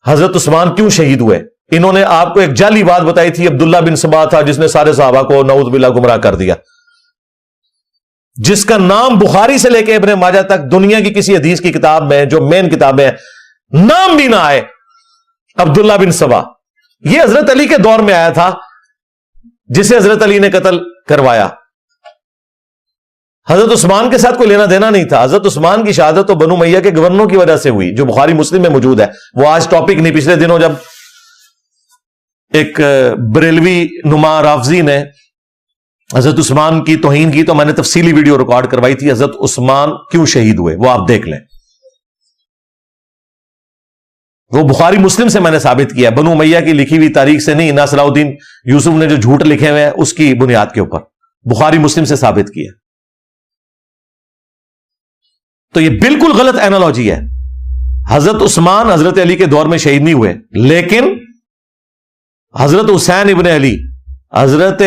حضرت عثمان کیوں شہید ہوئے. انہوں نے آپ کو ایک جعلی بات بتائی تھی, عبداللہ بن سبا تھا جس نے سارے صحابہ کو نعوذ باللہ گمراہ کر دیا, جس کا نام بخاری سے لے کے ابن ماجہ تک دنیا کی کسی حدیث کی کتاب میں جو مین کتابیں ہیں نام بھی نہ آئے. عبداللہ بن سبا یہ حضرت علی کے دور میں آیا تھا جسے حضرت علی نے قتل کروایا. حضرت عثمان کے ساتھ کوئی لینا دینا نہیں تھا. حضرت عثمان کی شہادت تو بنو امیہ کے گورنروں کی وجہ سے ہوئی, جو بخاری مسلم میں موجود ہے. وہ آج ٹاپک نہیں. پچھلے دنوں جب ایک بریلوی نما رافضی نے حضرت عثمان کی توہین کی تو میں نے تفصیلی ویڈیو ریکارڈ کروائی تھی حضرت عثمان کیوں شہید ہوئے, وہ آپ دیکھ لیں. وہ بخاری مسلم سے میں نے ثابت کیا, بنو امیہ کی لکھی ہوئی تاریخ سے نہیں, صلاح الدین یوسف نے جو جھوٹ لکھے ہوئے ہیں اس کی بنیاد کے اوپر بخاری مسلم سے ثابت کیا. تو یہ بالکل غلط اینالوجی ہے. حضرت عثمان حضرت علی کے دور میں شہید نہیں ہوئے, لیکن حضرت حسین ابن علی حضرت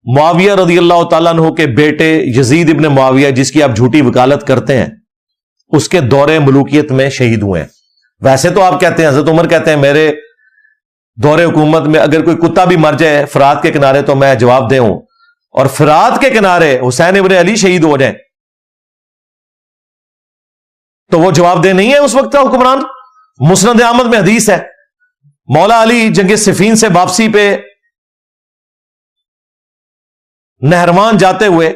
معاویہ رضی اللہ تعالیٰ عنہ کے بیٹے یزید ابن معاویہ جس کی آپ جھوٹی وکالت کرتے ہیں اس کے دور ملوکیت میں شہید ہوئے ہیں. ویسے تو آپ کہتے ہیں, حضرت عمر کہتے ہیں میرے دور حکومت میں اگر کوئی کتا بھی مر جائے فرات کے کنارے تو میں جواب دے ہوں, اور فرات کے کنارے حسین ابن علی شہید ہو جائیں تو وہ جواب دہ نہیں ہے اس وقت کا حکمران. مسند احمد میں حدیث ہے, مولا علی جنگ صفین سے واپسی پہ نہروان جاتے ہوئے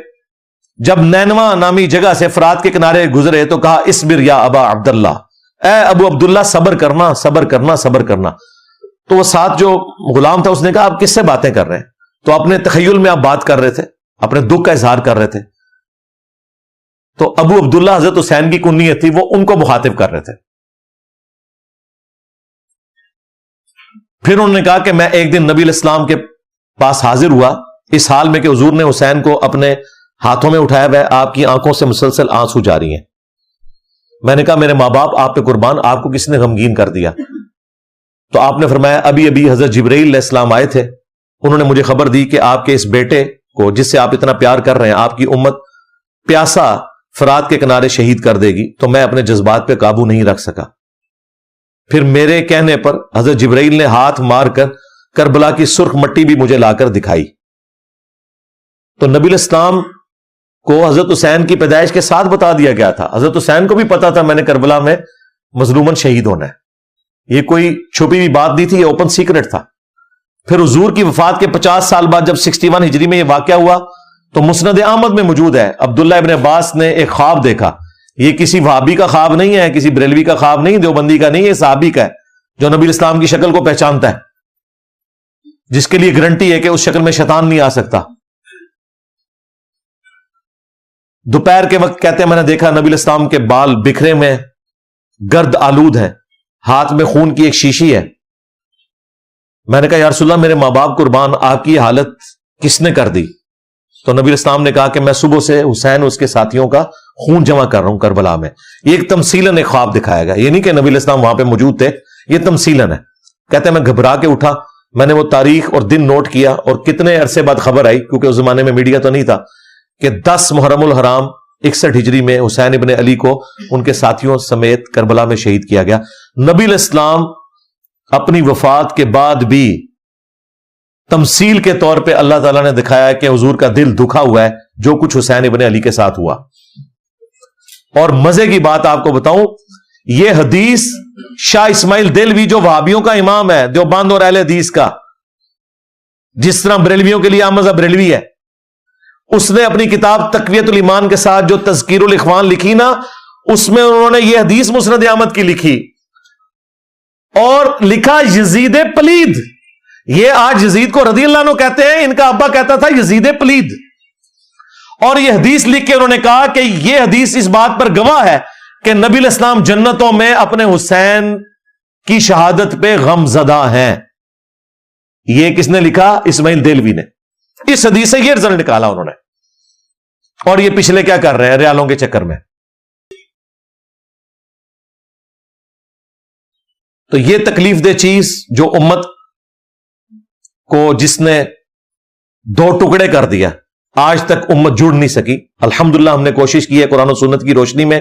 جب نینوا نامی جگہ سے فرات کے کنارے گزرے تو کہا اصبر یا ابا عبداللہ, اے ابو عبداللہ صبر کرنا صبر کرنا صبر کرنا. تو وہ ساتھ جو غلام تھا اس نے کہا آپ کس سے باتیں کر رہے ہیں؟ تو اپنے تخیل میں آپ بات کر رہے تھے, اپنے دکھ کا اظہار کر رہے تھے. تو ابو عبداللہ حضرت حسین کی کنیت تھی, وہ ان کو مخاطب کر رہے تھے. پھر انہوں نے کہا کہ میں ایک دن نبی علیہ السلام کے پاس حاضر ہوا اس حال میں کہ حضور نے حسین کو اپنے ہاتھوں میں اٹھایا ہوا ہے, آپ کی آنکھوں سے مسلسل آنسو جاری ہیں. میں نے کہا میرے ماں باپ آپ پہ قربان, آپ کو کس نے غمگین کر دیا؟ تو آپ نے فرمایا ابھی ابھی حضرت جبرائیل علیہ السلام آئے تھے, انہوں نے مجھے خبر دی کہ آپ کے اس بیٹے کو جس سے آپ اتنا پیار کر رہے ہیں آپ کی امت پیاسا فرات کے کنارے شہید کر دے گی. تو میں اپنے جذبات پہ قابو نہیں رکھ سکا. پھر میرے کہنے پر حضرت جبرائیل نے ہاتھ مار کر کربلا کی سرخ مٹی بھی مجھے لا کر دکھائی. تو نبی علیہ السلام کو حضرت حسین کی پیدائش کے ساتھ بتا دیا گیا تھا. حضرت حسین کو بھی پتا تھا میں نے کربلا میں مظلومن شہید ہونا ہے. یہ کوئی چھپی ہوئی بات نہیں تھی, یہ اوپن سیکرٹ تھا. پھر حضور کی وفات کے 50 سال بعد جب 61 ہجری میں یہ واقعہ ہوا تو مسند احمد میں موجود ہے, عبداللہ ابن عباس نے ایک خواب دیکھا یہ کسی وہابی کا خواب نہیں ہے، کسی بریلوی کا خواب نہیں، دیوبندی کا نہیں، یہ صحابی کا ہے جو نبی اسلام کی شکل کو پہچانتا ہے، جس کے لیے گارنٹی ہے کہ اس شکل میں شیطان نہیں آ سکتا۔ دوپہر کے وقت کہتے ہیں میں نے دیکھا نبی اسلام کے بال بکھرے میں گرد آلود ہیں، ہاتھ میں خون کی ایک شیشی ہے۔ میں نے کہا یا رسول اللہ میرے ماں باپ قربان، آپ کی حالت کس نے کر دی؟ تو نبی اسلام نے کہا کہ میں صبح سے حسین اس کے ساتھیوں کا خون جمع کر رہا ہوں کربلا میں۔ یہ ایک تمثیلاً ایک خواب دکھایا گیا، یہ نہیں کہ نبی اسلام وہاں پہ موجود تھے، یہ تمثیلاً ہے۔ کہتے ہیں میں گھبرا کے اٹھا، میں نے وہ تاریخ اور دن نوٹ کیا، اور کتنے عرصے بعد خبر آئی، کیونکہ اس زمانے میں میڈیا تو نہیں تھا، کہ 10 محرم الحرام 61 ہجری میں حسین ابن علی کو ان کے ساتھیوں سمیت کربلا میں شہید کیا گیا۔ نبی الاسلام اپنی وفات کے بعد بھی تمثیل کے طور پہ اللہ تعالیٰ نے دکھایا ہے کہ حضور کا دل دکھا ہوا ہے جو کچھ حسین ابن علی کے ساتھ ہوا۔ اور مزے کی بات آپ کو بتاؤں، یہ حدیث شاہ اسماعیل دہلوی جو وہابیوں کا امام ہے، دیوبند اور اہل حدیث کا، جس طرح بریلویوں کے لیے عام مذہب بریلوی ہے، اس نے اپنی کتاب تقویت الایمان کے ساتھ جو تذکیر الاخوان لکھی نا، اس میں انہوں نے یہ حدیث مسند احمد کی لکھی اور لکھا یزید پلید۔ یہ آج یزید کو رضی اللہ عنہ کہتے ہیں، ان کا ابا کہتا تھا یزید پلید، اور یہ حدیث لکھ کے انہوں نے کہا کہ یہ حدیث اس بات پر گواہ ہے کہ نبی الاسلام جنتوں میں اپنے حسین کی شہادت پہ غم زدہ ہیں۔ یہ کس نے لکھا؟ اسماعیل دہلوی نے۔ اس حدیث سے یہ رزلٹ نکالا انہوں نے، اور یہ پچھلے کیا کر رہے ہیں ریالوں کے چکر میں۔ تو یہ تکلیف دہ چیز جو امت کو جس نے 2 ٹکڑے کر دیا، آج تک امت جڑ نہیں سکی۔ الحمدللہ ہم نے کوشش کی ہے قرآن و سنت کی روشنی میں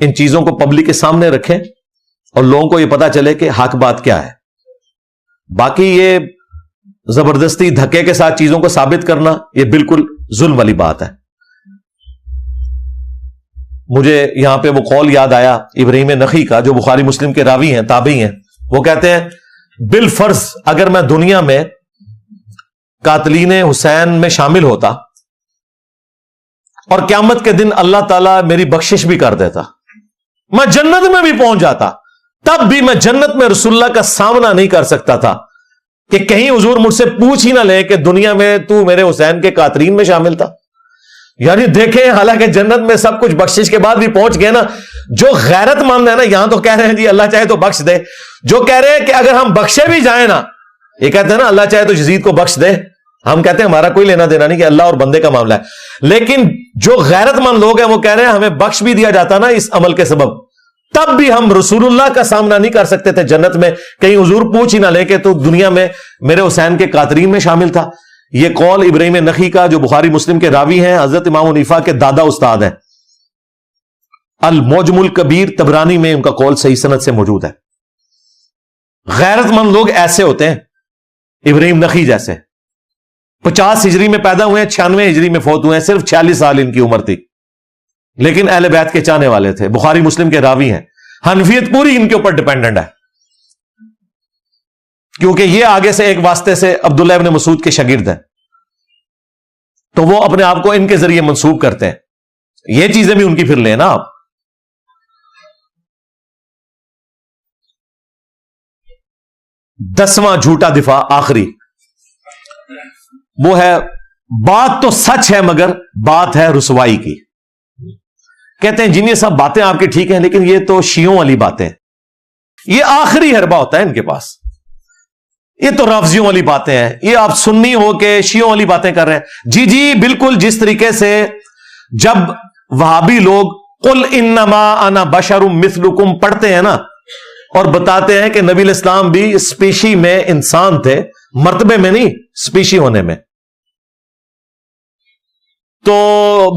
ان چیزوں کو پبلک کے سامنے رکھیں اور لوگوں کو یہ پتا چلے کہ حق بات کیا ہے۔ باقی یہ زبردستی دھکے کے ساتھ چیزوں کو ثابت کرنا یہ بالکل ظلم والی بات ہے۔ مجھے یہاں پہ وہ قول یاد آیا ابراہیم نخعی کا جو بخاری مسلم کے راوی ہیں، تابعی ہیں۔ وہ کہتے ہیں بالفرض اگر میں دنیا میں قاتلین حسین میں شامل ہوتا اور قیامت کے دن اللہ تعالیٰ میری بخشش بھی کر دیتا، میں جنت میں بھی پہنچ جاتا، تب بھی میں جنت میں رسول اللہ کا سامنا نہیں کر سکتا تھا کہ کہیں حضور مجھ سے پوچھ ہی نہ لے کہ دنیا میں تو میرے حسین کے قاتلین میں شامل تھا۔ یعنی دیکھیں، حالانکہ جنت میں سب کچھ بخشش کے بعد بھی پہنچ گئے نا۔ جو غیرت مند ہے نا، یہاں تو کہہ رہے ہیں جی اللہ چاہے تو بخش دے، جو کہہ رہے ہیں کہ اگر ہم بخشے بھی جائیں نا، یہ کہتے ہیں نا اللہ چاہے تو یزید کو بخش دے، ہم کہتے ہیں ہمارا کوئی لینا دینا نہیں کہ اللہ اور بندے کا معاملہ ہے، لیکن جو غیرت مند لوگ ہیں وہ کہہ رہے ہیں ہمیں بخش بھی دیا جاتا نا اس عمل کے سبب، تب بھی ہم رسول اللہ کا سامنا نہیں کر سکتے تھے جنت میں، کہیں حضور پوچھ ہی نہ لے کہ تو دنیا میں میرے حسین کے قاتلین میں شامل تھا۔ یہ قول ابراہیم نخعی کا جو بخاری مسلم کے راوی ہیں، حضرت امام حنیفہ کے دادا استاد ہیں، المعجم الکبیر طبرانی میں ان کا قول صحیح سند سے موجود ہے۔ غیرت مند لوگ ایسے ہوتے ہیں، ابراہیم نخعی جیسے، 50 ہجری میں پیدا ہوئے ہیں، 96 ہجری میں فوت ہوئے ہیں، صرف 46 سال ان کی عمر تھی، لیکن اہل بیت کے چاہنے والے تھے، بخاری مسلم کے راوی ہیں۔ حنفیت پوری ان کے اوپر ڈیپینڈنٹ ہے، کیونکہ یہ آگے سے ایک واسطے سے عبداللہ ابن مسعود کے شاگرد ہیں، تو وہ اپنے آپ کو ان کے ذریعے منسوب کرتے ہیں۔ یہ چیزیں بھی ان کی پھر لیں نا آپ۔ دسواں جھوٹا دفاع آخری، وہ ہے بات تو سچ ہے مگر بات ہے رسوائی کی۔ کہتے ہیں جن یہ سب باتیں آپ کی ٹھیک ہیں، لیکن یہ تو شیعوں والی باتیں، یہ آخری حربہ ہوتا ہے ان کے پاس، یہ تو رافضیوں والی باتیں ہیں، یہ آپ سنی ہو کے شیعوں والی باتیں کر رہے ہیں۔ جی جی بالکل، جس طریقے سے جب وہابی لوگ قل انما انا بشر مثلکم پڑھتے ہیں نا اور بتاتے ہیں کہ نبی الاسلام بھی اسپیشی میں انسان تھے، مرتبے میں نہیں، اسپیشی ہونے میں، تو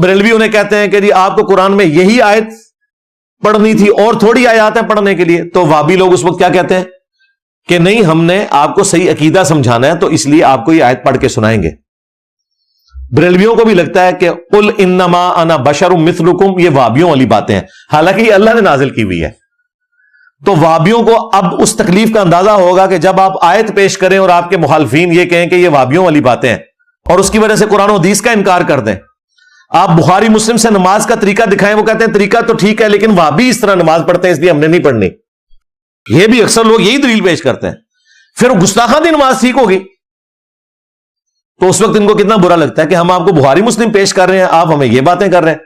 بریلوی انہیں کہتے ہیں کہ جی آپ کو قرآن میں یہی آیت پڑھنی تھی اور تھوڑی آیات ہیں پڑھنے کے لیے، تو وہابی لوگ اس وقت کیا کہتے ہیں کہ نہیں، ہم نے آپ کو صحیح عقیدہ سمجھانا ہے تو اس لیے آپ کو یہ آیت پڑھ کے سنائیں گے۔ بریلویوں کو بھی لگتا ہے کہ قل انما انا بشر مثلکم، یہ وہابیوں والی باتیں ہیں، حالانکہ یہ اللہ نے نازل کی ہوئی ہے۔ تو وہابیوں کو اب اس تکلیف کا اندازہ ہوگا کہ جب آپ آیت پیش کریں اور آپ کے مخالفین یہ کہیں کہ یہ وہابیوں والی باتیں ہیں اور اس کی وجہ سے قرآن و حدیث کا انکار کر دیں۔ آپ بخاری مسلم سے نماز کا طریقہ دکھائیں، وہ کہتے ہیں طریقہ تو ٹھیک ہے لیکن وہ بھی اس طرح نماز پڑھتے ہیں اس لیے ہم نے نہیں پڑھنی. یہ بھی اکثر لوگ یہی دلیل پیش کرتے ہیں. پھر وہ گستاخانہ نماز ٹھیک ہوگی تو اس وقت ان کو کتنا برا لگتا ہے کہ ہم آپ کو بخاری مسلم پیش کر رہے ہیں، آپ ہمیں یہ باتیں کر رہے ہیں.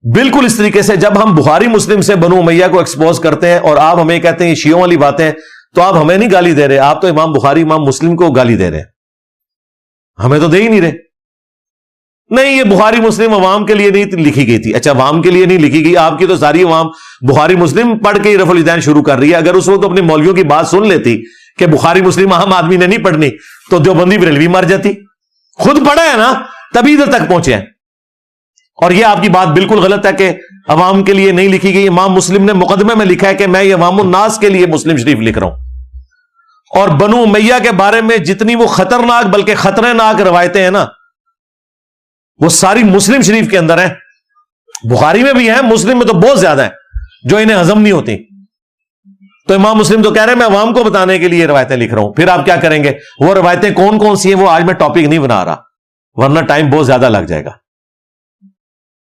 بالکل اس طریقے سے جب ہم بخاری مسلم سے بنو امیہ کو ایکسپوز کرتے ہیں اور آپ ہمیں کہتے ہیں یہ شیعوں والی باتیں، تو آپ ہمیں نہیں گالی دے رہے، آپ تو امام بخاری امام مسلم کو گالی دے رہے ہیں. ہمیں تو دے ہی نہیں رہے. نہیں یہ بخاری مسلم عوام کے لیے نہیں لکھی گئی تھی. اچھا عوام کے لیے نہیں لکھی گئی، آپ کی تو ساری عوام بخاری مسلم پڑھ کے ہی رفع الیدین شروع کر رہی ہے. اگر اس وقت اپنے مولویوں کی بات سن لیتی کہ بخاری مسلم عام آدمی نے نہیں پڑھنی تو دیوبندی بریلوی مر جاتی. خود پڑھا ہے نا تبھی ادھر تک پہنچے ہیں. اور یہ آپ کی بات بالکل غلط ہے کہ عوام کے لیے نہیں لکھی گئی. امام مسلم نے مقدمے میں لکھا ہے کہ میں یہ عوام الناس کے لیے مسلم شریف لکھ رہا ہوں. اور بنو امیہ کے بارے میں جتنی وہ خطرناک بلکہ خطرناک روایتیں ہیں نا وہ ساری مسلم شریف کے اندر ہیں. بخاری میں بھی ہیں، مسلم میں تو بہت زیادہ ہیں جو انہیں ہضم نہیں ہوتی. تو امام مسلم تو کہہ رہے ہیں میں عوام کو بتانے کے لیے روایتیں لکھ رہا ہوں. پھر آپ کیا کریں گے؟ وہ روایتیں کون کون سی ہیں وہ آج میں ٹاپک نہیں بنا رہا ورنہ ٹائم بہت زیادہ لگ جائے گا.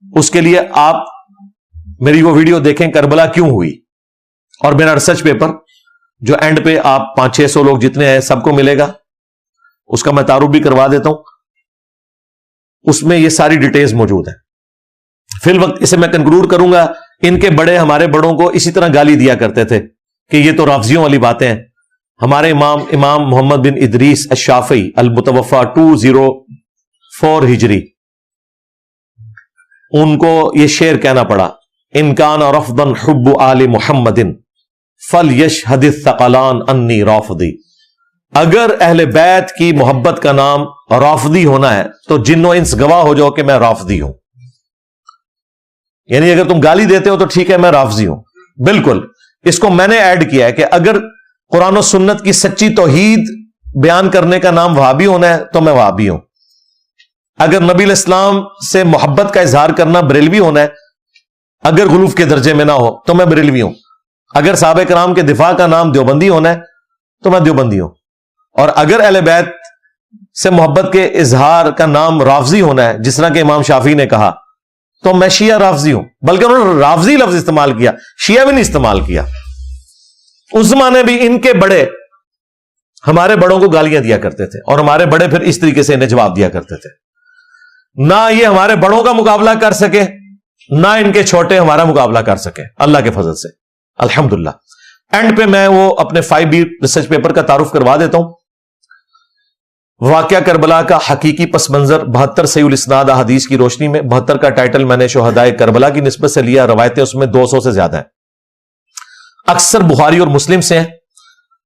اس کے لیے آپ میری وہ ویڈیو دیکھیں کربلا کیوں ہوئی، اور میرا ریسرچ پیپر جو اینڈ پہ آپ 500-600 لوگ جتنے ہیں سب کو ملے گا، اس کا میں تعارف بھی کروا دیتا ہوں. اس میں یہ ساری ڈیٹیلز موجود ہیں. فی الوقت اسے میں کنکلوڈ کروں گا. ان کے بڑے ہمارے بڑوں کو اسی طرح گالی دیا کرتے تھے کہ یہ تو رافضیوں والی باتیں ہیں. ہمارے امام محمد بن ادریس الشافعی المتوفا 204 ہجری، ان کو یہ شعر کہنا پڑا، ان کان رفضا حب آل محمد فلیشہد الثقلان انی رافضی. اگر اہل بیت کی محبت کا نام رافضی ہونا ہے تو جن و انس گواہ ہو جاؤ کہ میں رافضی ہوں. یعنی اگر تم گالی دیتے ہو تو ٹھیک ہے میں رافضی ہوں. بالکل اس کو میں نے ایڈ کیا ہے کہ اگر قرآن و سنت کی سچی توحید بیان کرنے کا نام وہابی ہونا ہے تو میں وہابی ہوں. اگر نبی الاسلام سے محبت کا اظہار کرنا بریلوی ہونا ہے، اگر غلوف کے درجے میں نہ ہو تو میں بریلوی ہوں. اگر صحابہ کرام کے دفاع کا نام دیوبندی ہونا ہے تو میں دیوبندی ہوں. اور اگر اہل بیت سے محبت کے اظہار کا نام رافضی ہونا ہے جس طرح کہ امام شافعی نے کہا تو میں شیعہ رافضی ہوں. بلکہ انہوں نے رافضی لفظ استعمال کیا، شیعہ بھی نہیں استعمال کیا. اس زمانے بھی ان کے بڑے ہمارے بڑوں کو گالیاں دیا کرتے تھے اور ہمارے بڑے پھر اس طریقے سے انہیں جواب دیا کرتے تھے. نہ یہ ہمارے بڑوں کا مقابلہ کر سکے نہ ان کے چھوٹے ہمارا مقابلہ کر سکے اللہ کے فضل سے الحمدللہ. اینڈ پہ میں وہ اپنے 5B ریسرچ پیپر کا تعارف کروا دیتا ہوں. واقعہ کربلا کا حقیقی پس منظر 72 صحیح الاسناد احادیث کی روشنی میں. 72 کا ٹائٹل میں نے شہدائے کربلا کی نسبت سے لیا. روایتیں اس میں 200 سے زیادہ ہیں. اکثر بخاری اور مسلم سے ہیں،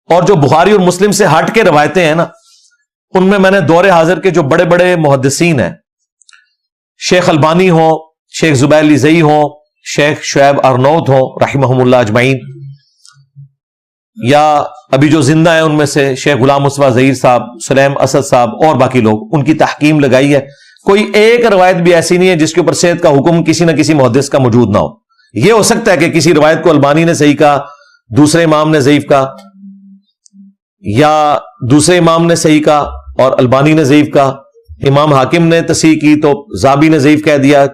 اور جو بخاری اور مسلم سے ہٹ کے روایتیں ہیں نا ان میں نے دور حاضر کے جو بڑے بڑے محدثین ہیں، شیخ البانی ہوں، شیخ زبیر لیزئی ہوں، شیخ شعیب ارنوت ہوں رحمہم اللہ اجمعین، یا ابھی جو زندہ ہیں ان میں سے شیخ غلام مصطفیٰ ظہیر صاحب، سلیم اسد صاحب اور باقی لوگ، ان کی تحقیم لگائی ہے. کوئی ایک روایت بھی ایسی نہیں ہے جس کے اوپر صحت کا حکم کسی نہ کسی محدث کا موجود نہ ہو. یہ ہو سکتا ہے کہ کسی روایت کو البانی نے صحیح کہا، دوسرے امام نے ضعیف کہا، یا دوسرے امام نے صحیح کہا اور البانی نے ضعیف کہا. امام حاکم نے تصحیح کی تو زابی نے ضعیف کہہ دیا،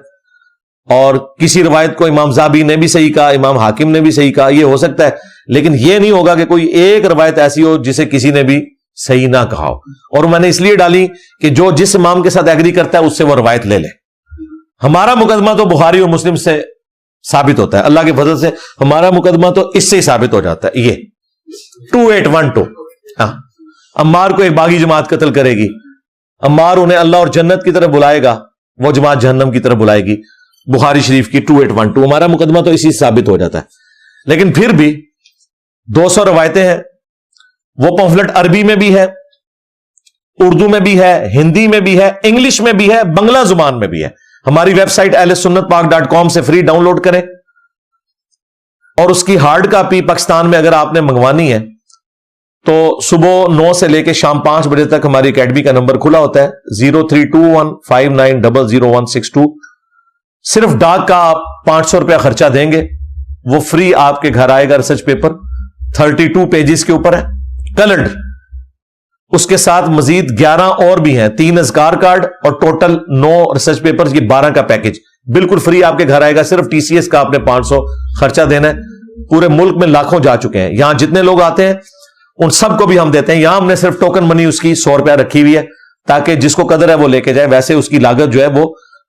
اور کسی روایت کو امام زابی نے بھی صحیح کہا، امام حاکم نے بھی صحیح کہا. یہ ہو سکتا ہے، لیکن یہ نہیں ہوگا کہ کوئی ایک روایت ایسی ہو جسے کسی نے بھی صحیح نہ کہا ہو. اور میں نے اس لیے ڈالی کہ جو جس امام کے ساتھ ایگری کرتا ہے اس سے وہ روایت لے لے. ہمارا مقدمہ تو بخاری اور مسلم سے ثابت ہوتا ہے، اللہ کے فضل سے ہمارا مقدمہ تو اس سے ہی ثابت ہو جاتا ہے. یہ 2812 عمار کو ایک باغی جماعت قتل کرے گی، عمار انہیں اللہ اور جنت کی طرف بلائے گا، وہ جماعت جہنم کی طرف بلائے گی. بخاری شریف کی 2812 ہمارا مقدمہ تو اسی سے ثابت ہو جاتا ہے. لیکن پھر بھی 200 روایتیں ہیں. وہ پمفلٹ عربی میں بھی ہے، اردو میں بھی ہے، ہندی میں بھی ہے، انگلش میں بھی ہے، بنگلہ زبان میں بھی ہے. ہماری ویب سائٹ ahlsunnatpak.com سے فری ڈاؤن لوڈ کریں، اور اس کی ہارڈ کاپی پاکستان میں اگر آپ نے منگوانی ہے تو صبح 9 سے لے کے شام 5 بجے تک ہماری اکیڈمی کا نمبر کھلا ہوتا ہے 032159000162. صرف ڈاک کا آپ 500 روپیہ خرچہ دیں گے، وہ فری آپ کے گھر آئے گا. ریسرچ پیپر 32 پیجز کے اوپر ہے، کلرڈ. اس کے ساتھ مزید 11 اور بھی ہیں، 3 اذکار کارڈ اور ٹوٹل 9 ریسرچ پیپرز کی 12 کا پیکج بالکل فری آپ کے گھر آئے گا. صرف ٹی سی ایس کا آپ نے 500 خرچہ دینا ہے. پورے ملک میں لاکھوں جا چکے ہیں. یہاں جتنے لوگ آتے ہیں ان سب کو بھی ہم دیتے ہیں. یہاں ہم نے صرف ٹوکن منی اس کی 100 روپیہ رکھی ہوئی ہے تاکہ جس کو قدر ہے وہ لے کے جائے. ویسے اس کی لاگت جو ہے وہ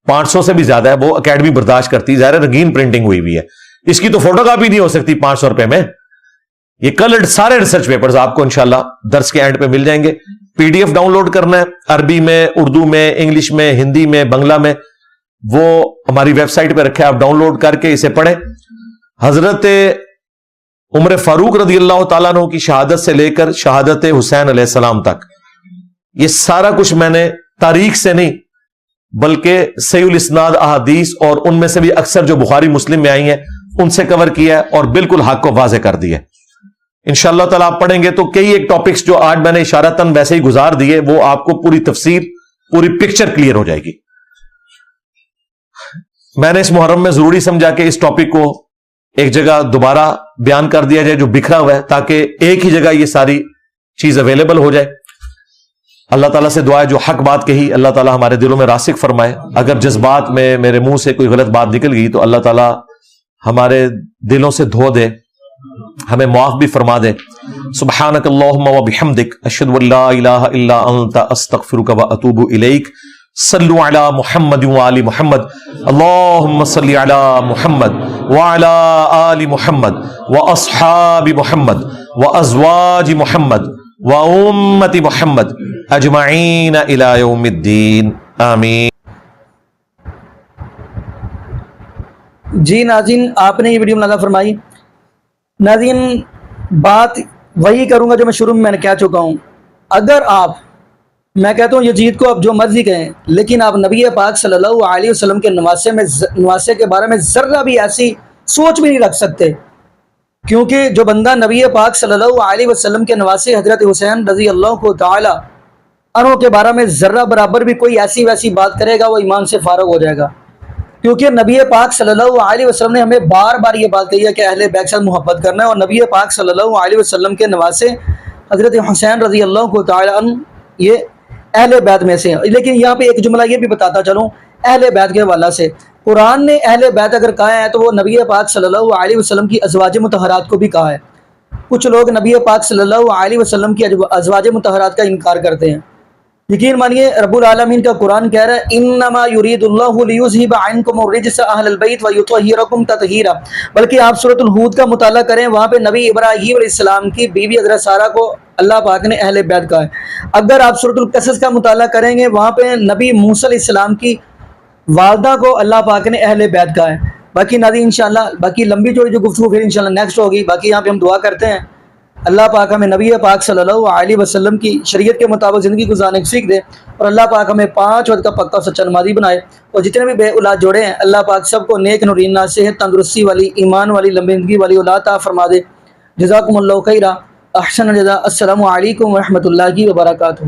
500 سے بھی زیادہ ہے، وہ اکیڈمی برداشت کرتی ہے. ظاہر رنگین پرنٹنگ ہوئی ہوئی ہے، اس کی تو فوٹو کاپی نہیں ہو سکتی 500 روپے میں. یہ کلرڈ سارے ریسرچ پیپرز آپ کو انشاءاللہ درس کے اینڈ پہ مل جائیں گے. P D F download کرنا ہے عربی میں، اردو میں، انگلش میں، ہندی میں، بنگلہ میں، وہ ہماری ویب سائٹ پہ رکھے، آپ ڈاؤن لوڈ کر کے اسے پڑھیں. حضرت عمر فاروق رضی اللہ تعالیٰ عنہ کی شہادت سے لے کر شہادت حسین علیہ السلام تک یہ سارا کچھ میں نے تاریخ سے نہیں بلکہ صحیح الاسناد احادیث اور ان میں سے بھی اکثر جو بخاری مسلم میں آئی ہیں ان سے کور کیا ہے اور بالکل حق کو واضح کر دیا. انشاءاللہ تعالیٰ آپ پڑھیں گے تو کئی ایک ٹاپکس جو آج میں نے اشارتاً ویسے ہی گزار دیے وہ آپ کو پوری تفصیل، پوری پکچر کلیئر ہو جائے گی. میں نے اس محرم میں ضروری سمجھا کہ اس ٹاپک کو ایک جگہ دوبارہ بیان کر دیا جائے جو بکھرا ہوا ہے، تاکہ ایک ہی جگہ یہ ساری چیز اویلیبل ہو جائے. اللہ تعالیٰ سے دعا ہے جو حق بات کہی اللہ تعالیٰ ہمارے دلوں میں راسخ فرمائے. اگر جذبات میں میرے منہ سے کوئی غلط بات نکل گئی تو اللہ تعالیٰ ہمارے دلوں سے دھو دے، ہمیں معاف بھی فرما دے. سبحانک اللہم و بحمدک اشہد ان لا الہ الا انت استغفرک و اتوب الیک. صلو علی محمد و آل محمد. اللہم صلی علی محمد وعلی آل محمد و اصحاب محمد و ازواج محمد و امت محمد اجمعین الی یوم الدین. آمین. جی ناظرین، آپ نے یہ ویڈیو ملاحظہ فرمائی. ناظرین، بات وہی کروں گا جو میں شروع میں نے کہہ چکا ہوں. اگر میں کہتا ہوں یزید کو آپ جو مرضی کہیں، لیکن آپ نبی پاک صلی اللہ علیہ وسلم کے نواسے کے بارے میں ذرہ بھی ایسی سوچ بھی نہیں رکھ سکتے، کیونکہ جو بندہ نبی پاک صلی اللہ علیہ وسلم کے نواسے حضرت حسین رضی اللہ کو تعالی عنہ کے بارے میں ذرہ برابر بھی کوئی ایسی ویسی بات کرے گا وہ ایمان سے فارغ ہو جائے گا. کیونکہ نبی پاک صلی اللہ علیہ وسلم نے ہمیں بار بار یہ بات کہی ہے کہ اہل بیت سے محبت کرنا ہے، اور نبی پاک صلی اللہ علیہ وسلم کے نواسے حضرت حسین رضی اللہ کو تعالی عنہ یہ اہل بیت میں سے ہیں. لیکن یہاں پہ ایک جملہ یہ بھی بتاتا چلوں اہل بیت کے حوالے سے. قرآن نے اہل بیت اگر کہا ہے تو وہ نبی پاک صلی اللہ علیہ وسلم کی ازواج مطہرات کو بھی کہا ہے. کچھ لوگ نبی پاک صلی اللہ علیہ وسلم کی ازواج مطہرات کا انکار کرتے ہیں. یقین مانیے رب العالمین کا قرآن کہہ رہا ہے انما یرید اللہ لیذھب عنکم الرجس اہل البیت ویطہرکم تطہیرا. بلکہ آپ سورۃ الہود کا مطالعہ کریں، وہاں پہ نبی ابراہیم علیہ السلام کی بیوی حضرت سارہ کو اللہ پاک نے اہل بیت کہا ہے. اگر آپ سورۃ القصص کا مطالعہ کریں گے وہاں پہ نبی موسیٰ علیہ السلام کی والدہ کو اللہ پاک نے اہل بیت کہا ہے. باقی ناظرین انشاءاللہ باقی لمبی چوڑی جو گفتگو پھر انشاءاللہ نیکسٹ ہوگی. باقی یہاں پہ ہم دعا کرتے ہیں اللہ پاک ہمیں نبی پاک صلی اللہ علیہ وسلم کی شریعت کے مطابق زندگی گزارنے کی سیکھ دے، اور اللہ پاک ہمیں 5 وقت کا پکا سچا نمازی بنائے. اور جتنے بھی بے اولاد جوڑے ہیں اللہ پاک سب کو نیک نورینہ صحت تندرستی والی ایمان والی لمبی زندگی والی اولاد عطا فرما دے. جزاکم اللہ خیرا، احسن الجزاء. السلام علیکم ورحمۃ اللہ وبرکاتہ.